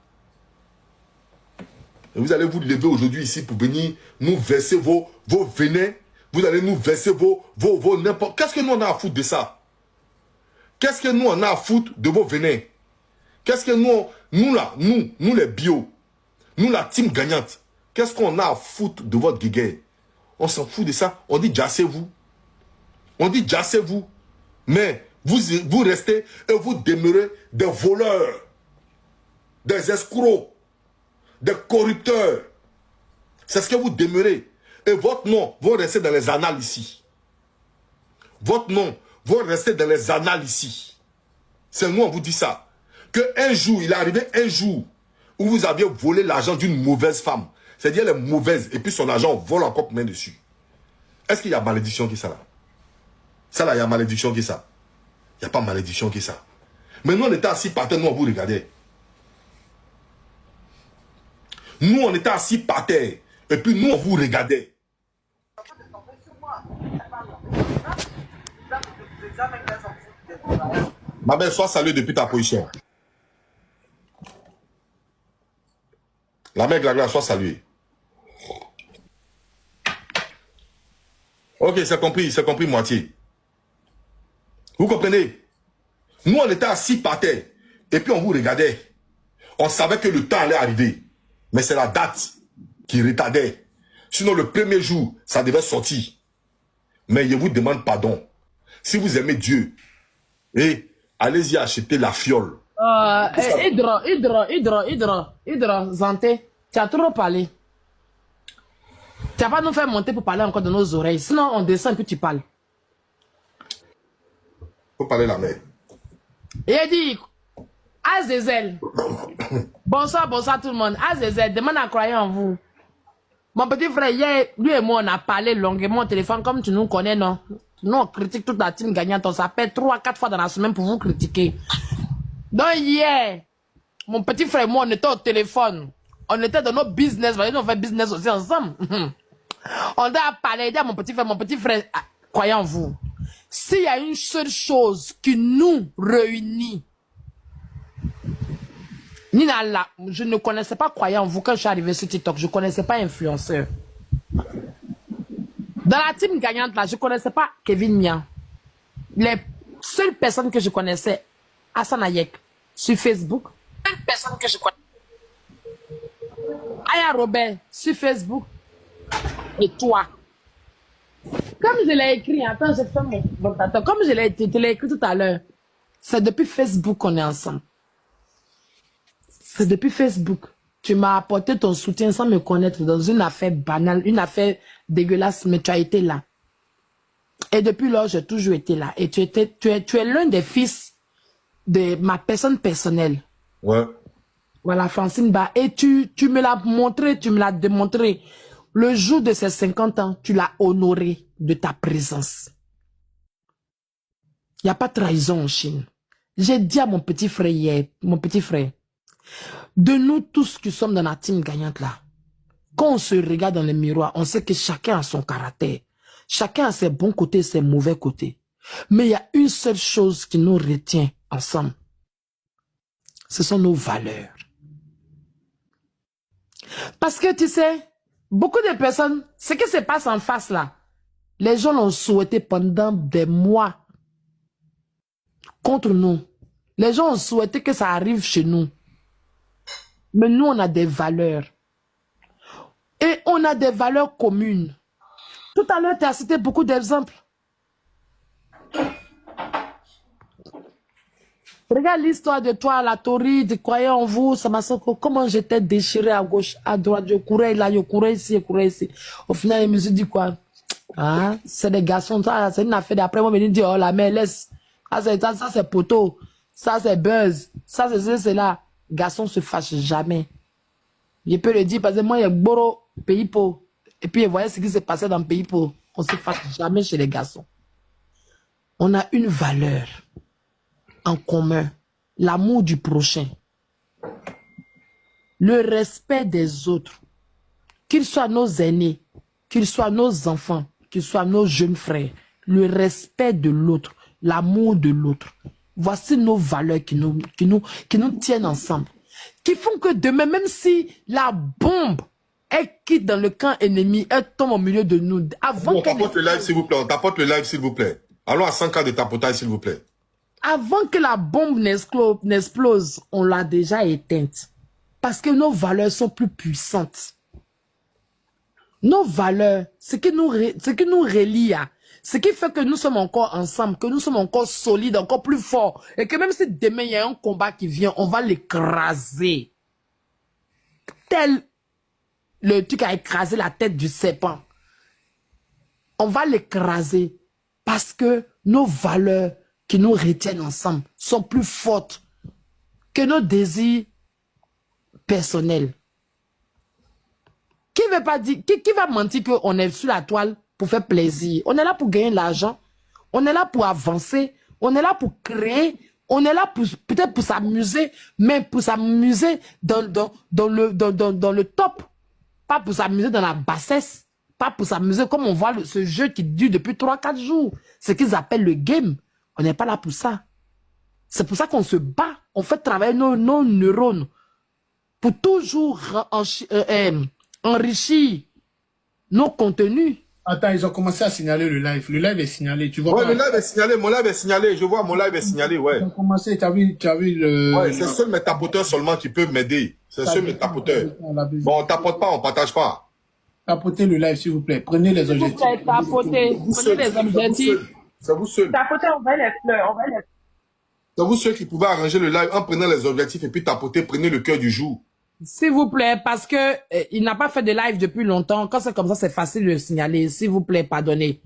Et vous allez vous lever aujourd'hui ici pour venir nous verser vos venins. Vous allez nous verser vos n'importe... Qu'est-ce que nous on a à foutre de ça? Qu'est-ce que nous on a à foutre de vos venins? Qu'est-ce que nous là, nous les bio, nous la team gagnante, qu'est-ce qu'on a à foutre de votre guéguerre? On s'en fout de ça. On dit jassez-vous. On dit jassez-vous. Mais vous restez et vous demeurez des voleurs, des escrocs, des corrupteurs. C'est ce que vous demeurez. Et votre nom va rester dans les annales ici. Votre nom va rester dans les annales ici. C'est nous, on vous dit ça. Qu'un jour, il est arrivé un jour où vous aviez volé l'argent d'une mauvaise femme. C'est-à-dire les mauvaises. Et puis son argent, on vole encore main dessus. Est-ce qu'il y a malédiction qui est ça là? Ça là, il y a malédiction qui est ça. Il n'y a pas malédiction qui est ça. Mais nous, on était assis par terre, nous, on vous regardait. Nous, on était assis par terre. Et puis nous, on vous regardait. Ma belle, sois saluée depuis ta position. La mère Glagla, sois saluée. Ok, c'est compris moitié. Vous comprenez? Nous, on était assis par terre. Et puis, on vous regardait. On savait que le temps allait arriver. Mais c'est la date qui retardait. Sinon, le premier jour, ça devait sortir. Mais je vous demande pardon. Si vous aimez Dieu, allez-y acheter la fiole. Hydro, Zanté, tu as trop parlé. Tu vas pas nous faire monter pour parler encore de nos oreilles. Sinon, on descend et puis tu parles. Faut parler la mer. Et il dit, Azazel, bonsoir tout le monde. Azazel, demande à croire en vous. Mon petit frère, hier, lui et moi, on a parlé longuement au téléphone comme tu nous connais, non? Nous, on critique toute la team gagnante. On s'appelle 3-4 fois dans la semaine pour vous critiquer. Donc, hier, mon petit frère et moi, on était au téléphone. On était dans nos business. Nous, on fait business aussi ensemble. On a parlé, il dit à mon petit frère, croyez en vous. S'il y a une seule chose qui nous réunit, Nina, là, je ne connaissais pas croyant en vous quand je suis arrivé sur TikTok. Je ne connaissais pas influenceur. Dans la team gagnante, là, je ne connaissais pas Kevin Mia. Les seules personnes que je connaissais, Hassan Ayek, sur Facebook. Les seules personnes que je connaissais, Aya Robert, sur Facebook. Et toi. Comme je l'ai écrit, attends, j'ai fait mon attends, comme je l'ai écrit tout à l'heure, c'est depuis Facebook qu'on est ensemble. C'est depuis Facebook. Tu m'as apporté ton soutien sans me connaître dans une affaire banale, une affaire dégueulasse, mais tu as été là. Et depuis lors, j'ai toujours été là. Et tu es l'un des fils de ma personne personnelle. Ouais. Voilà, Francine Ba. Et tu me l'as montré, tu me l'as démontré. Le jour de ses 50 ans, tu l'as honoré de ta présence. Il n'y a pas de trahison en Chine. J'ai dit à mon petit frère hier, mon petit frère, de nous tous qui sommes dans la team gagnante là, quand on se regarde dans le miroir, on sait que chacun a son caractère. Chacun a ses bons côtés et ses mauvais côtés. Mais il y a une seule chose qui nous retient ensemble. Ce sont nos valeurs. Parce que tu sais, beaucoup de personnes, ce qui se passe en face là, les gens l'ont souhaité pendant des mois contre nous. Les gens ont souhaité que ça arrive chez nous. Mais nous, on a des valeurs. Et on a des valeurs communes. Tout à l'heure, tu as cité beaucoup d'exemples. Regarde l'histoire de toi, la Tauride, croyant en vous, ça m'a sorti. Comment j'étais déchiré à gauche, à droite, je courais là, je courais ici, je courais ici. Au final, je me suis dit quoi? Ah, c'est des garçons, ça, c'est une affaire. Après, moi, je me dis, oh, la mère, laisse. Ça c'est poteau. Ça, c'est buzz. Ça, c'est là. Garçon se fâche jamais. Je peux le dire parce que moi, il y a Boro, pays pauvre. Et puis, vous voyez ce qui s'est passé dans le pays pauvre. On ne se fâche jamais chez les garçons. On a une valeur en commun. L'amour du prochain. Le respect des autres. Qu'ils soient nos aînés, qu'ils soient nos enfants, qu'ils soient nos jeunes frères. Le respect de l'autre. L'amour de l'autre. Voici nos valeurs qui nous tiennent ensemble. Qui font que demain, même si la bombe elle quitte dans le camp ennemi, elle tombe au milieu de nous. Avant on tapote le live, s'il vous plaît. On tapote le live, s'il vous plaît. Allons à 100 cas de tapotage, s'il vous plaît. Avant que la bombe n'explose, on l'a déjà éteinte. Parce que nos valeurs sont plus puissantes. Nos valeurs, ce qui nous relie à, ce qui fait que nous sommes encore ensemble, que nous sommes encore solides, encore plus forts. Et que même si demain il y a un combat qui vient, on va l'écraser. Tel le truc a écrasé la tête du serpent. On va l'écraser parce que nos valeurs qui nous retiennent ensemble sont plus fortes que nos désirs personnels. Qui veut pas dire, qui va mentir qu'on est sur la toile pour faire plaisir? On est là pour gagner de l'argent. On est là pour avancer. On est là pour créer. On est là pour peut-être pour s'amuser, mais pour s'amuser dans le top. Pas pour s'amuser dans la bassesse. Pas pour s'amuser comme on voit ce jeu qui dure depuis 3-4 jours. Ce qu'ils appellent le game. On n'est pas là pour ça. C'est pour ça qu'on se bat. On fait travailler nos neurones pour toujours enrichir nos contenus. Attends, ils ont commencé à signaler le live. Le live est signalé, tu vois Ouais, pas? le live est signalé, mon live est signalé. Je vois, mon live est signalé, ouais. Ils ont commencé, tu as vu le... Ouais, c'est seuls mes tapoteurs seulement qui peuvent m'aider. C'est seuls mes tapoteurs. Bon, on tapote pas, on partage pas. Tapotez le live, s'il vous plaît. Prenez les S'il vous objectifs. plaît, tapotez. Prenez les objectifs. C'est vous seuls. Tapotez, on va les fleurs. C'est vous ceux qui pouvaient arranger le live en prenant les objectifs et puis tapoter, prenez le cœur du jour. S'il vous plaît, parce que il n'a pas fait de live depuis longtemps. Quand c'est comme ça, c'est facile de le signaler. S'il vous plaît, pardonnez.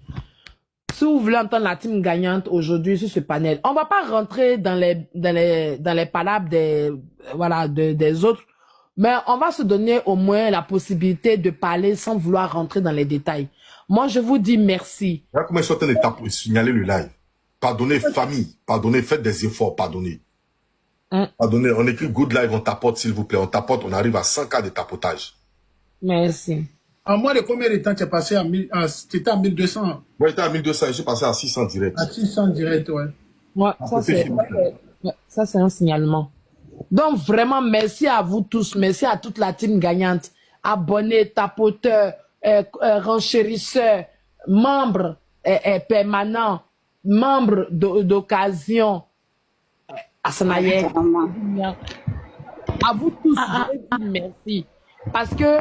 Si vous voulez entendre la team gagnante aujourd'hui sur ce panel, on va pas rentrer dans les palabres des autres, mais on va se donner au moins la possibilité de parler sans vouloir rentrer dans les détails. Moi, je vous dis merci. Regarde comment ils sont en train de taper, signaler le live. Pardonnez famille, pardonnez, faites des efforts, pardonnez. Pardonnez, on écrit good live, on tapote s'il vous plaît, on tapote, on arrive à 100 cas de tapotage. Merci. En moins de combien de temps tu es passé à 1000, c'était à 1200? Moi j'étais à 1200, je suis passé à 600 direct. À 600 direct, ouais. Ouais, ça c'est un signalement. Donc vraiment, merci à vous tous, merci à toute la team gagnante, abonnés, tapoteurs, renchérisseurs, membres permanents, membres d'occasion. Asanaye. À vous tous, je vous dis merci. Parce que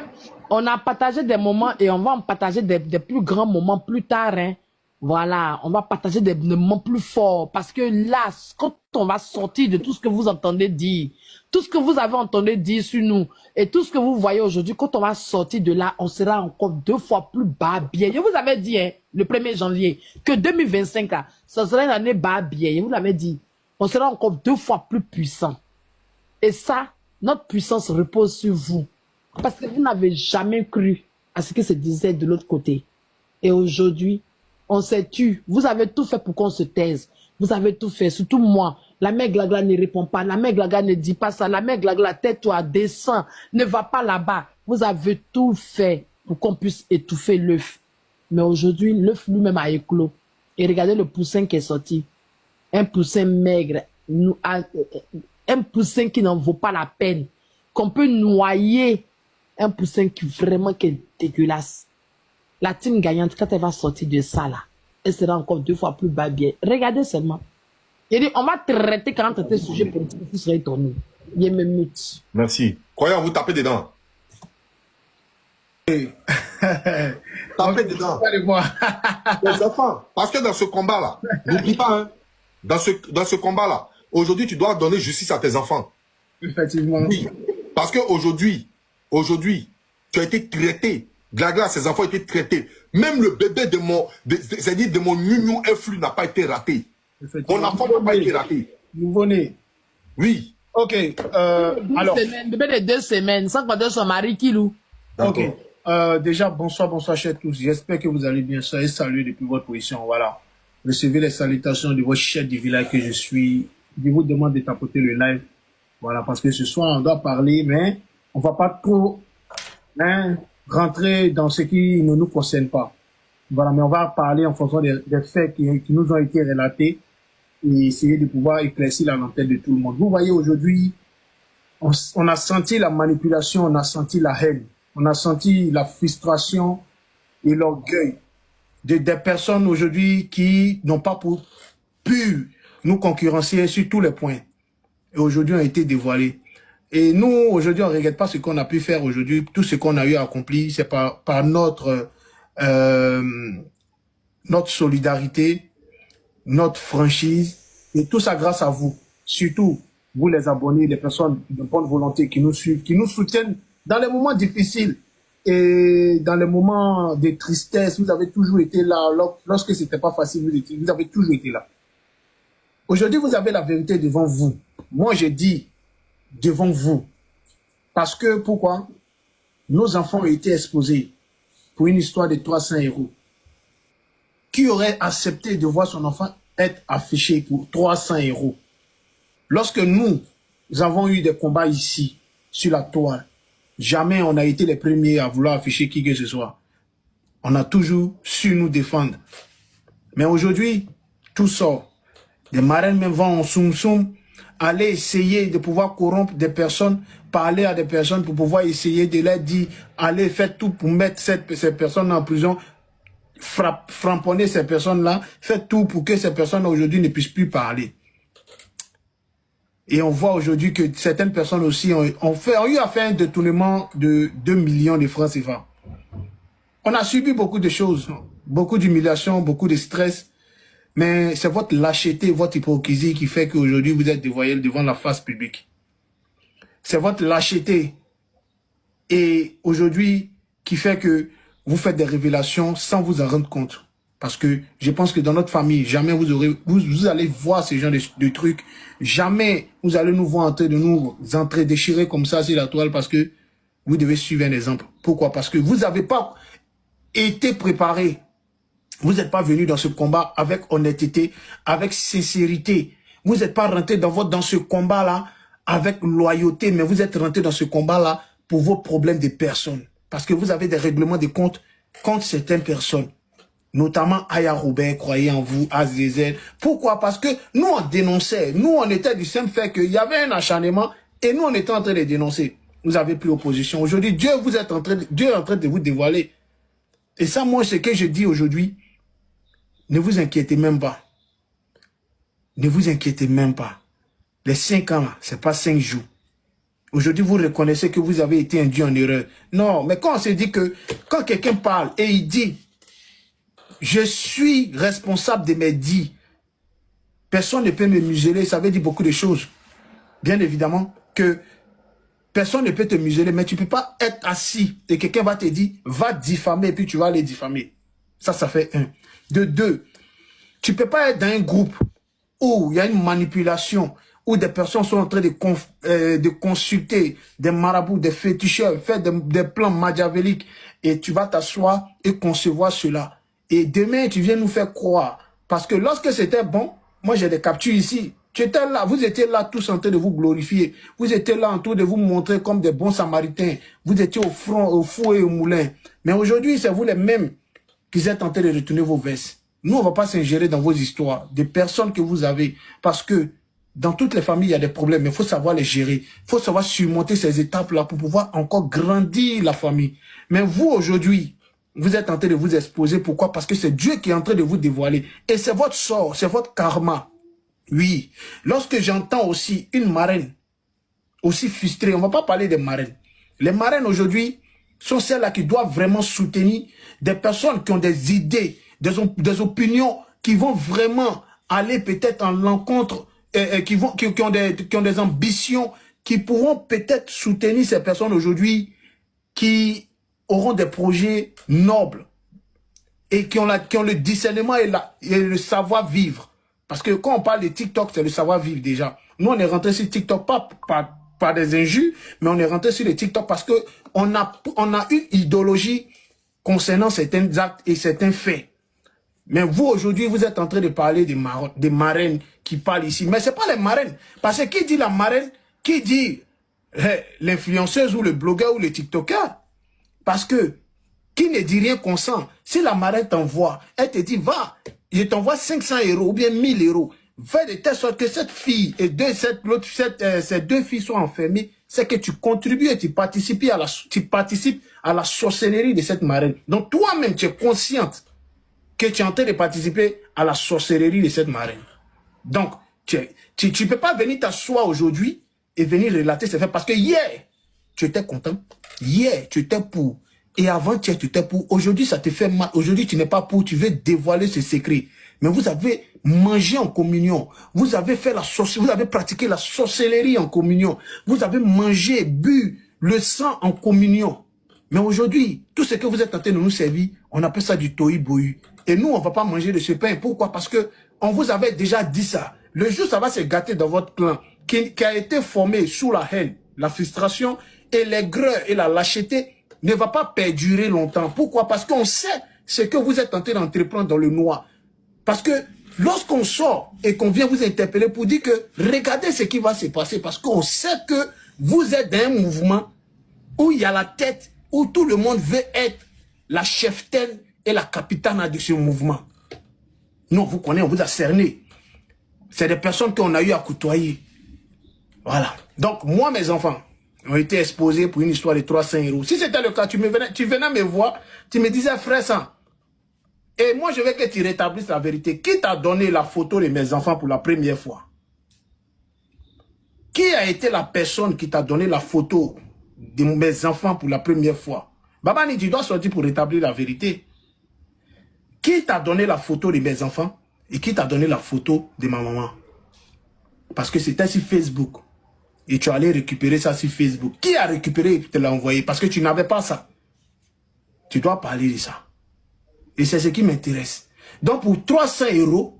on a partagé des moments et on va en partager des plus grands moments plus tard. Hein. Voilà, on va partager des moments plus forts. Parce que là, quand on va sortir de tout ce que vous entendez dire, tout ce que vous avez entendu dire sur nous, et tout ce que vous voyez aujourd'hui, quand on va sortir de là, on sera encore 2 fois plus bas bien. Je vous avais dit, hein, le 1er janvier, que 2025, là, ça sera une année bas bien. Je vous l'avais dit. On sera encore 2 fois plus puissant. Et ça, notre puissance repose sur vous. Parce que vous n'avez jamais cru à ce que se disait de l'autre côté. Et aujourd'hui, on s'est tu. Vous avez tout fait pour qu'on se taise. Vous avez tout fait, surtout moi. La mère Glagla ne répond pas. La mère Glagla ne dit pas ça. La mère Glagla, tais-toi, descends. Ne va pas là-bas. Vous avez tout fait pour qu'on puisse étouffer l'œuf. Mais aujourd'hui, l'œuf lui-même a éclos. Et regardez le poussin qui est sorti. Un poussin maigre, un poussin qui n'en vaut pas la peine, qu'on peut noyer, un poussin qui vraiment qui est dégueulasse. La team gagnante, quand elle va sortir de ça là, elle sera encore 2 fois plus bas bien. Regardez seulement. Il dit, on va traiter quand on traite le sujet politique, vous serez étonné. Il me mute. Merci. Croyez, vous tapez dedans. Tapez dedans. Les enfants, parce que dans ce combat-là, n'oublie pas, hein, dans ce combat-là, aujourd'hui, tu dois donner justice à tes enfants. Effectivement. Oui, parce qu'aujourd'hui, tu as été traité. Glagla, ses enfants ont été traités. Même le bébé de mon Nunou Influ n'a pas été raté. Mon enfant n'a pas été raté. Nouveau-né. Oui. Ok. Alors. Bébé de 2 semaines, sans compter son mari qui loue. Ok. Déjà, bonsoir, chers tous. J'espère que vous allez bien. Soyez salués depuis votre position. Voilà. Recevez les salutations de votre chef du village que je suis. Je vous demande de tapoter le live. Voilà, parce que ce soir, on doit parler, mais on va pas trop rentrer dans ce qui ne nous concerne pas. Voilà, mais on va parler en fonction des faits qui nous ont été relatés et essayer de pouvoir éclaircir la lanterne de tout le monde. Vous voyez, aujourd'hui, on a senti la manipulation, on a senti la haine, on a senti la frustration et l'orgueil des personnes aujourd'hui qui n'ont pas pu nous concurrencer sur tous les points. Et aujourd'hui ont été dévoilés. Et nous, aujourd'hui, on ne regrette pas ce qu'on a pu faire aujourd'hui. Tout ce qu'on a eu accompli, c'est par notre solidarité, notre franchise, et tout ça grâce à vous. Surtout, vous les abonnés, les personnes de bonne volonté qui nous suivent, qui nous soutiennent dans les moments difficiles et dans les moments de tristesse. Vous avez toujours été là. Lorsque c'était pas facile, vous avez toujours été là. Aujourd'hui, vous avez la vérité devant vous. Moi, je dis devant vous. Parce que, pourquoi? Nos enfants ont été exposés pour une histoire de 300 euros. Qui aurait accepté de voir son enfant être affiché pour 300 euros? Lorsque nous avons eu des combats ici, sur la toile, jamais on a été les premiers à vouloir afficher qui que ce soit. On a toujours su nous défendre. Mais aujourd'hui, tout sort. Les marraines même vont en soum-soum, aller essayer de pouvoir corrompre des personnes, parler à des personnes pour pouvoir essayer de leur dire, allez, faites tout pour mettre ces personnes en prison. framponner ces personnes-là, faites tout pour que ces personnes aujourd'hui ne puissent plus parler. Et on voit aujourd'hui que certaines personnes aussi ont eu à faire un détournement de 2 millions de francs CFA. On a subi beaucoup de choses, beaucoup d'humiliation, beaucoup de stress, mais c'est votre lâcheté, votre hypocrisie qui fait qu'aujourd'hui vous êtes dévoyé devant la face publique. C'est votre lâcheté et aujourd'hui qui fait que vous faites des révélations sans vous en rendre compte. Parce que je pense que dans notre famille, jamais vous allez voir ce genre de trucs. Jamais vous allez nous voir en train de nous déchirer comme ça sur la toile parce que vous devez suivre un exemple. Pourquoi? Parce que vous n'avez pas été préparé. Vous n'êtes pas venu dans ce combat avec honnêteté, avec sincérité. Vous n'êtes pas rentré dans ce combat-là avec loyauté, mais vous êtes rentré dans ce combat-là pour vos problèmes de personnes. Parce que vous avez des règlements de compte contre certaines personnes. Notamment Aya Robert, croyez en vous, Azizel. Pourquoi? Parce que nous, on dénonçait. Nous, on était du simple fait qu'il y avait un acharnement et nous, on était en train de dénoncer. Vous avez pris opposition. Aujourd'hui, Dieu est en train de vous dévoiler. Et ça, moi, ce que je dis aujourd'hui, ne vous inquiétez même pas. Ne vous inquiétez même pas. Les 5 ans, ce n'est pas 5 jours. Aujourd'hui, vous reconnaissez que vous avez été induit en erreur. Non, mais quand on se dit que, quand quelqu'un parle et il dit, je suis responsable de mes dits, personne ne peut me museler, ça veut dire beaucoup de choses. Bien évidemment que personne ne peut te museler, mais tu ne peux pas être assis et quelqu'un va te dire, va diffamer et puis tu vas aller diffamer. Ça fait 1. De 2, tu ne peux pas être dans un groupe où il y a une manipulation, où des personnes sont en train de consulter des marabouts, des féticheurs, faire des plans machiavéliques, et tu vas t'asseoir et concevoir cela. Et demain, tu viens nous faire croire. Parce que lorsque c'était bon, moi j'ai des captures ici. Tu étais là, vous étiez là tous en train de vous glorifier. Vous étiez là en train de vous montrer comme des bons samaritains. Vous étiez au front, au four et au moulin. Mais aujourd'hui, c'est vous les mêmes qui êtes en train de retourner vos vestes. Nous, on ne va pas s'ingérer dans vos histoires, des personnes que vous avez. Parce que dans toutes les familles, il y a des problèmes, mais il faut savoir les gérer. Il faut savoir surmonter ces étapes-là pour pouvoir encore grandir la famille. Mais vous, aujourd'hui, vous êtes en train de vous exposer. Pourquoi? Parce que c'est Dieu qui est en train de vous dévoiler. Et c'est votre sort, c'est votre karma. Oui. Lorsque j'entends aussi une marraine aussi frustrée, on ne va pas parler des marraines. Les marraines aujourd'hui sont celles-là qui doivent vraiment soutenir des personnes qui ont des idées, des opinions qui vont vraiment aller peut-être en l'encontre, qui ont des ambitions, qui pourront peut-être soutenir ces personnes aujourd'hui qui auront des projets nobles et qui ont le discernement et le savoir-vivre. Parce que quand on parle de TikTok, c'est le savoir-vivre déjà. Nous, on est rentré sur TikTok pas des injures, mais on est rentré sur les TikTok parce qu'on a une idéologie concernant certains actes et certains faits. Mais vous, aujourd'hui, vous êtes en train de parler des marraines qui parlent ici. Mais ce n'est pas les marraines. Parce que qui dit la marraine? Qui dit l'influenceuse ou le blogueur ou le TikToker? Parce que qui ne dit rien consent. Si la marraine t'envoie, elle te dit, va, je t'envoie 500 € ou bien 1000 €. Fais de telle sorte que cette fille et ces deux filles soient enfermées. C'est que tu contribues et tu participes à la sorcellerie de cette marraine. Donc toi-même, tu es consciente que tu es en train de participer à la sorcellerie de cette marraine. Donc, tu ne peux pas venir t'asseoir aujourd'hui et venir relater ces faits. Parce que hier, tu étais content. Hier, tu étais pour. Et avant-hier, tu étais pour. Aujourd'hui, ça te fait mal. Aujourd'hui, tu n'es pas pour. Tu veux dévoiler ce secret. Mais vous avez mangé en communion. Vous avez pratiqué la sorcellerie en communion. Vous avez mangé, bu le sang en communion. Mais aujourd'hui, tout ce que vous êtes en train de nous servir, on appelle ça du tohu-bohu. Et nous, on ne va pas manger de ce pain. Pourquoi? Parce que on vous avait déjà dit ça. Le jour, ça va se gâter dans votre clan qui a été formé sous la haine, la frustration et l'aigreur et la lâcheté ne va pas perdurer longtemps. Pourquoi? Parce qu'on sait ce que vous êtes en train d'entreprendre dans le noir. Parce que lorsqu'on sort et qu'on vient vous interpeller pour dire que regardez ce qui va se passer, parce qu'on sait que vous êtes dans un mouvement où il y a la tête, où tout le monde veut être la cheftaine et la capitane de ce mouvement. Nous, on vous connaît, on vous a cerné. C'est des personnes qu'on a eu à côtoyer. Voilà. Donc, moi, mes enfants ont été exposés pour une histoire de 300 €. Si c'était le cas, tu venais me voir, tu me disais, frère, ça, Et moi, je veux que tu rétablisses la vérité. Qui t'a donné la photo de mes enfants pour la première fois? Qui a été la personne qui t'a donné la photo de mes enfants pour la première fois? Babani, tu dois sortir pour rétablir la vérité. Qui t'a donné la photo de mes enfants et qui t'a donné la photo de ma maman? Parce que c'était sur Facebook. Et tu allais récupérer ça sur Facebook. Qui a récupéré et te l'a envoyé? Parce que tu n'avais pas ça. Tu dois parler de ça. Et c'est ce qui m'intéresse. Donc pour 300 €,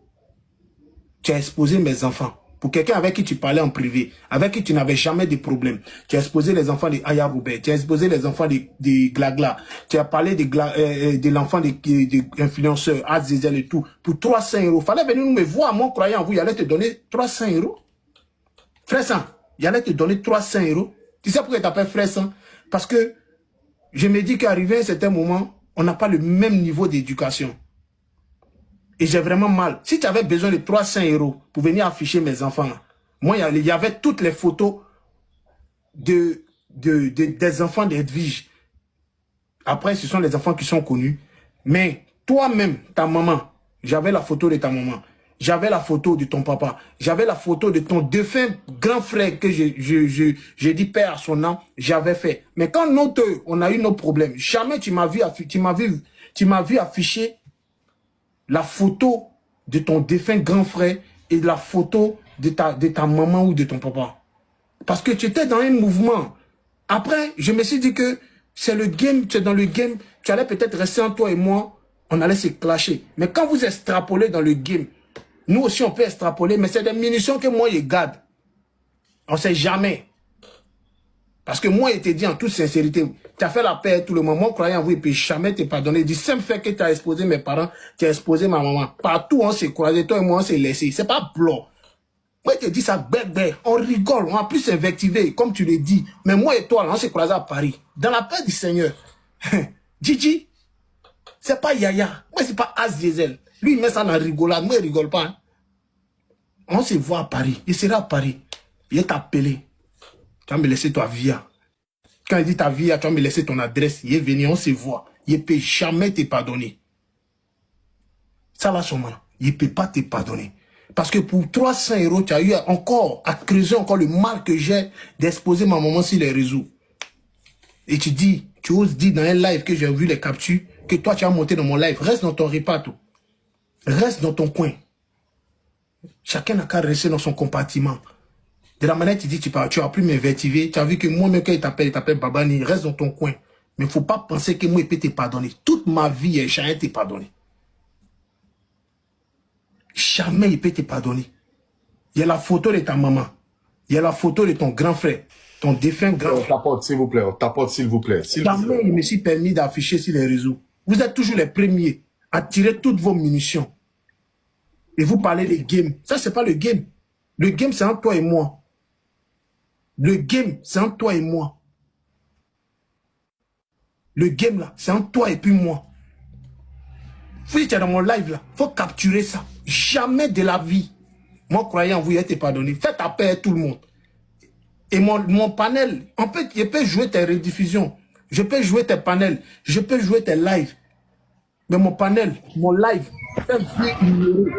tu as exposé mes enfants. Pour quelqu'un avec qui tu parlais en privé, avec qui tu n'avais jamais de problème. Tu as exposé les enfants de Aya Robert, tu as exposé les enfants de Glagla, tu as parlé de l'enfant de influenceurs, Azizel et tout. Pour 300 €. Fallait venir me voir, moi croyant en vous, il allait te donner 300 €. Frère Sang, il allait te donner 300 €. Tu sais pourquoi il t'appelle Frère Sang? Parce que je me dis qu'arrivé à un certain moment, on n'a pas le même niveau d'éducation. Et j'ai vraiment mal. Si tu avais besoin de 300 € pour venir afficher mes enfants, moi, il y avait toutes les photos des enfants d'Edwige. Après, ce sont les enfants qui sont connus. Mais toi-même, ta maman, j'avais la photo de ta maman. J'avais la photo de ton papa. J'avais la photo de ton défunt grand frère que j'ai dit père à son nom. J'avais fait. Mais quand on a eu nos problèmes, jamais tu m'as vu afficher la photo de ton défunt grand frère et la photo de ta maman ou de ton papa. Parce que tu étais dans un mouvement. Après, je me suis dit que c'est le game, tu es dans le game, tu allais peut-être rester entre toi et moi, on allait se clasher. Mais quand vous extrapolez dans le game, nous aussi on peut extrapoler, mais c'est des munitions que moi je garde. On ne sait jamais. Parce que moi, je te dis en toute sincérité, tu as fait la paix tout le monde. Moi, croyant en vous, et puis jamais t'es pardonné. Du simple fait que tu as exposé mes parents, tu as exposé ma maman. Partout, on s'est croisé, toi et moi, on s'est laissé. C'est pas blanc. Moi, je te dis ça, bête. On rigole, on a plus invectivé, comme tu le dis. Mais moi et toi, on s'est croisé à Paris. Dans la paix du Seigneur. Gigi, c'est pas Yaya. Moi, c'est pas Azizel. Lui, il met ça dans la rigolade. Moi, il rigole pas. Hein. On se voit à Paris. Il sera à Paris. Il est appelé. Tu vas me laisser ta via. Quand il dit ta via, tu vas me laisser ton adresse. Il est venu, on se voit. Il ne peut jamais te pardonner. Ça va son il ne peut pas te pardonner. Parce que pour 300 €, tu as eu encore à creuser encore le mal que j'ai d'exposer ma maman sur les réseaux. Et tu oses dire dans un live que j'ai vu les captures, que toi tu as monté dans mon live. Reste dans ton repas, tout. Reste dans ton coin. Chacun n'a qu'à rester dans son compartiment. De la manière tu dis, tu as plus m'invectiver. Tu as vu que moi-même, quand il t'appelle Babani, reste dans ton coin. Mais il ne faut pas penser que moi, il peut te pardonner. Toute ma vie, jamais te pardonner. Jamais il peut te pardonner. Il y a la photo de ta maman. Il y a la photo de ton grand frère. Ton défunt grand frère. Tapote, s'il vous plaît. Tapote, s'il vous plaît. Jamais il me suis permis d'afficher sur les réseaux. Vous êtes toujours les premiers à tirer toutes vos munitions. Et vous parlez des games. Ça, c'est pas le game. Le game, c'est entre toi et moi. Le game, c'est entre toi et moi. Le game, là, c'est entre toi et puis moi. Vous êtes dans mon live, là. Il faut capturer ça. Jamais de la vie. Moi, croyant en vous, il a été pardonné. Faites appel à tout le monde. Et mon panel, je peux jouer tes rediffusions. Je peux jouer tes panels. Je peux jouer tes lives. Mais mon panel, mon live, fait ignorer.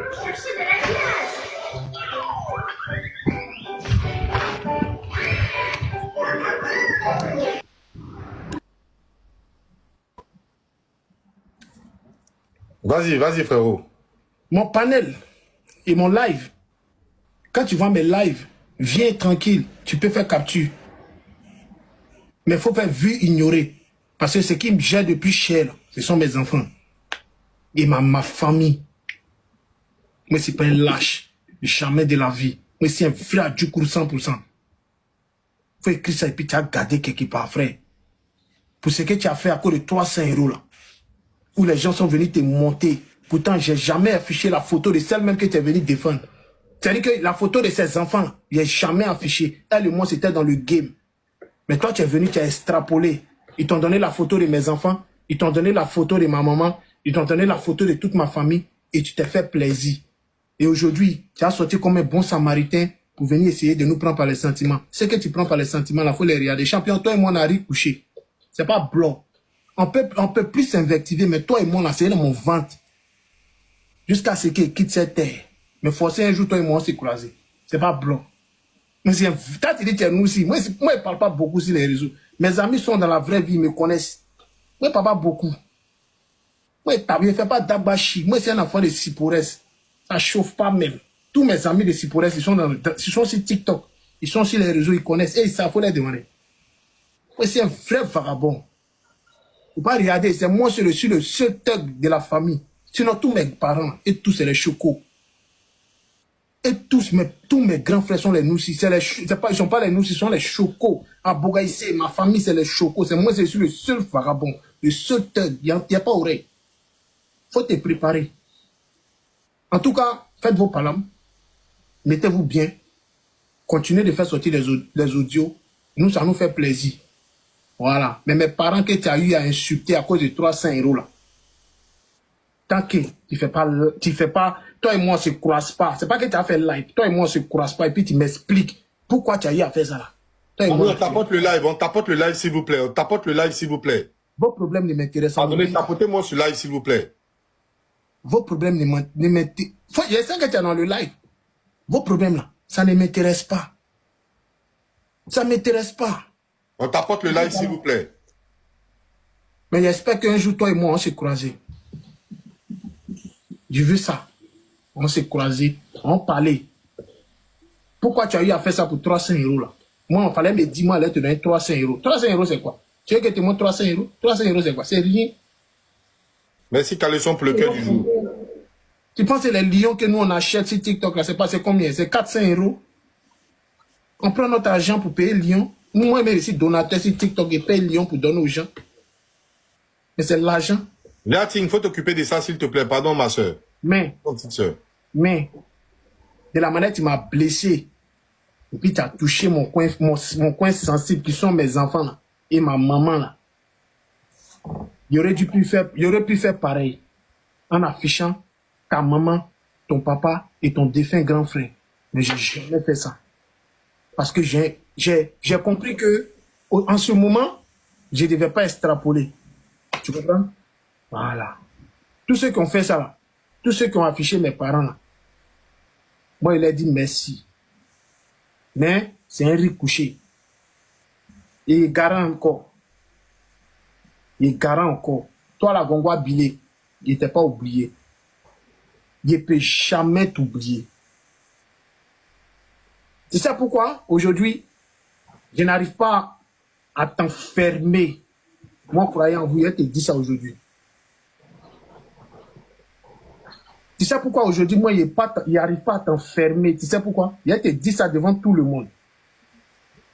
Vas-y, frérot. Mon panel et mon live, quand tu vois mes lives, viens tranquille, tu peux faire capture. Mais il faut faire vue ignorer. Parce que ce qui me gère le plus cher, ce sont mes enfants. Et ma famille. Moi, c'est pas un lâche. Jamais de la vie. Moi, c'est un frère du cours 100%. Faut écrire ça et puis tu as gardé quelque part, frère. Pour ce que tu as fait à cause de 300 € là. Où les gens sont venus te monter. Pourtant, j'ai jamais affiché la photo de celle même que tu es venu défendre. C'est-à-dire que la photo de ces enfants, il n'est jamais affiché. Elle et moi, c'était dans le game. Mais toi, tu es venu, tu as extrapolé. Ils t'ont donné la photo de mes enfants. Ils t'ont donné la photo de ma maman. Ils t'ont donné la photo de toute ma famille. Et tu t'es fait plaisir. Et aujourd'hui, tu as sorti comme un bon samaritain pour venir essayer de nous prendre par les sentiments. Ce que tu prends par les sentiments, il faut les regarder. Champion, toi et moi, on a ri couché. C'est pas blanc. On peut plus s'invectiver, mais toi et moi, là, c'est dans mon ventre. jusqu'à ce qu'il quitte cette terre. Mais forcer un jour, toi et moi, on s'est croisés. C'est pas blanc. Mais c'est quand tu dis que nous aussi, moi, je ne parle pas beaucoup sur les réseaux. Mes amis sont dans la vraie vie, ils me connaissent. Moi, je ne parle pas beaucoup. Moi, je ne fais pas d'abachi. Moi, c'est un enfant de Sipores. Ça ne chauffe pas même. Tous mes amis de Sipores, ils sont sur TikTok. Ils sont sur les réseaux, ils connaissent. Et ils savent, il faut les demander. Moi, c'est un vrai vagabond. Il ne faut pas regarder. C'est moi, je suis le seul thug de la famille. Sinon, tous mes parents, et tous, c'est les chocos. Et tous mes grands frères sont les noussis. Ils ne sont pas les noussis, ils sont les chocos. À Bogaïsé, ma famille, c'est les chocos. C'est moi, je suis le seul vagabond. Le seul thug. Il n'y a pas oreille. Il faut te préparer. En tout cas, faites vos palams. Mettez-vous bien. Continuez de faire sortir les audios. Nous, ça nous fait plaisir. Voilà. Mais mes parents que tu as eu à insulter à cause de 300 € là. Tant que tu fais pas, toi et moi on se croise pas. C'est pas que tu as fait live. Toi et moi on se croise pas et puis tu m'expliques pourquoi tu as eu à faire ça là. Toi et moi, on tapote le live s'il vous plaît. On tapote le live s'il vous plaît. Vos problèmes ne m'intéressent pas. Attendez, tapotez-moi sur live s'il vous plaît. Vos problèmes ne m'intéressent pas. Il y a ça que tu es dans le live. Vos problèmes là, ça ne m'intéresse pas. Ça ne m'intéresse pas. On tapote le live s'il vous plaît. Mais j'espère qu'un jour toi et moi on s'est croisés. Je veux ça. On s'est croisés, on parlait. Pourquoi tu as eu à faire ça pour 300 € là? Moi, il fallait me dire, moi, elle te donner 300 €. 300 € c'est quoi? Tu veux que je te montre 300 €? 300 € c'est quoi? C'est rien. Merci Caleçon pour le cœur du jour. Tu penses que les lions que nous on achète sur TikTok là, c'est pas, c'est combien? C'est 400 €. On prend notre argent pour payer lion. Moi, même ici, donateur sur TikTok et paye lion pour donner aux gens. Mais c'est l'argent. Léatine, il faut t'occuper de ça, s'il te plaît. Pardon, ma soeur. Mais, de la manière tu m'as blessé, et puis tu as touché mon coin sensible, qui sont mes enfants là, et ma maman là. Il aurait pu faire pareil, en affichant ta maman, ton papa et ton défunt grand frère. Mais j'ai jamais fait ça. Parce que j'ai compris que, en ce moment, je ne devais pas extrapoler. Tu comprends? Voilà. Tous ceux qui ont fait ça là, tous ceux qui ont affiché mes parents là, moi, il a dit merci. Mais c'est un riz couché. Et il garant encore. Il garant encore. Toi, la Gongoa Bilé, il n'était pas oublié. Il ne peut jamais t'oublier. C'est ça pourquoi, aujourd'hui, je n'arrive pas à t'enfermer. Moi, croyant en vous, je te dis ça aujourd'hui. Tu sais pourquoi aujourd'hui, moi, il n'arrive pas à t'enfermer. Tu sais pourquoi? Il te dit ça devant tout le monde.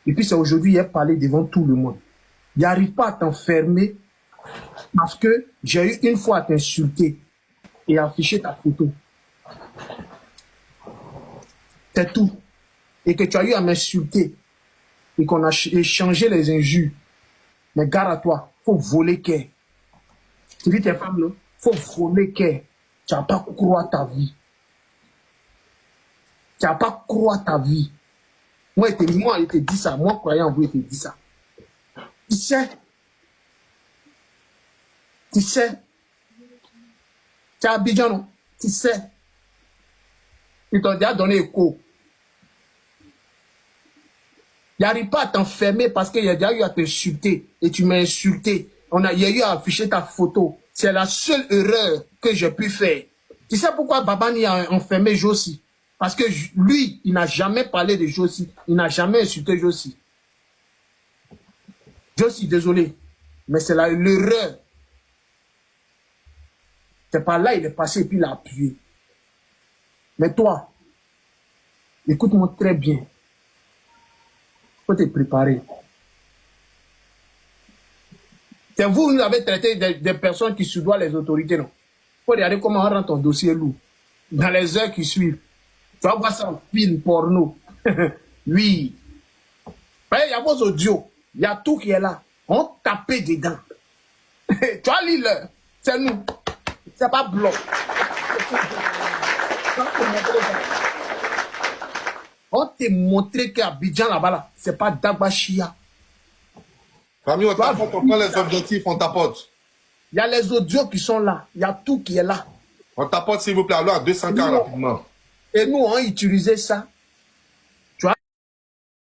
Et puis c'est aujourd'hui, il a parlé devant tout le monde. Il n'arrive pas à t'enfermer parce que j'ai eu une fois à t'insulter et à afficher ta photo. C'est tout. Et que tu as eu à m'insulter et qu'on a échangé les injures. Mais garde à toi, il faut voler cœur. Tu dis tes femmes, non? Il faut voler cœur. Tu n'as pas croire ta vie. Tu n'as pas croire ta vie. Moi, il te dit ça. Moi, croyant en vous, il te dit ça. Tu sais. Tu sais. Tu es à Abidjan, non? Tu sais. Ils t'ont déjà donné écho. Il n'arrive pas à t'enfermer parce qu'il y a déjà eu à t'insulter. Et tu m'as insulté. Il y a eu à afficher ta photo. C'est la seule erreur que j'ai pu faire. Tu sais pourquoi Babani a enfermé Josie? Parce que lui, il n'a jamais parlé de Josie. Il n'a jamais insulté Josie. Josie, désolé. Mais c'est l'erreur. C'est par là, il est passé et puis il a appuyé. Mais toi, écoute-moi très bien. Il faut te préparer. C'est vous avez traité des personnes qui soudoient les autorités, non? Il faut regarder comment on rend ton dossier lourd. Dans les heures qui suivent. Tu vas voir ça en film porno. Oui. Il y a vos audios. Il y a tout qui est là. On tapait dedans. Tu vas lire. C'est nous. C'est pas bloc. On te montrer qu'à Abidjan là-bas, là, c'est pas Dabachia. Famille, on tapote, on prend les objectifs, on tapote. Il y a les audios qui sont là. Il y a tout qui est là. On t'apporte, s'il vous plaît, alors à 200 Nous, cas rapidement. Et nous, on utilisait ça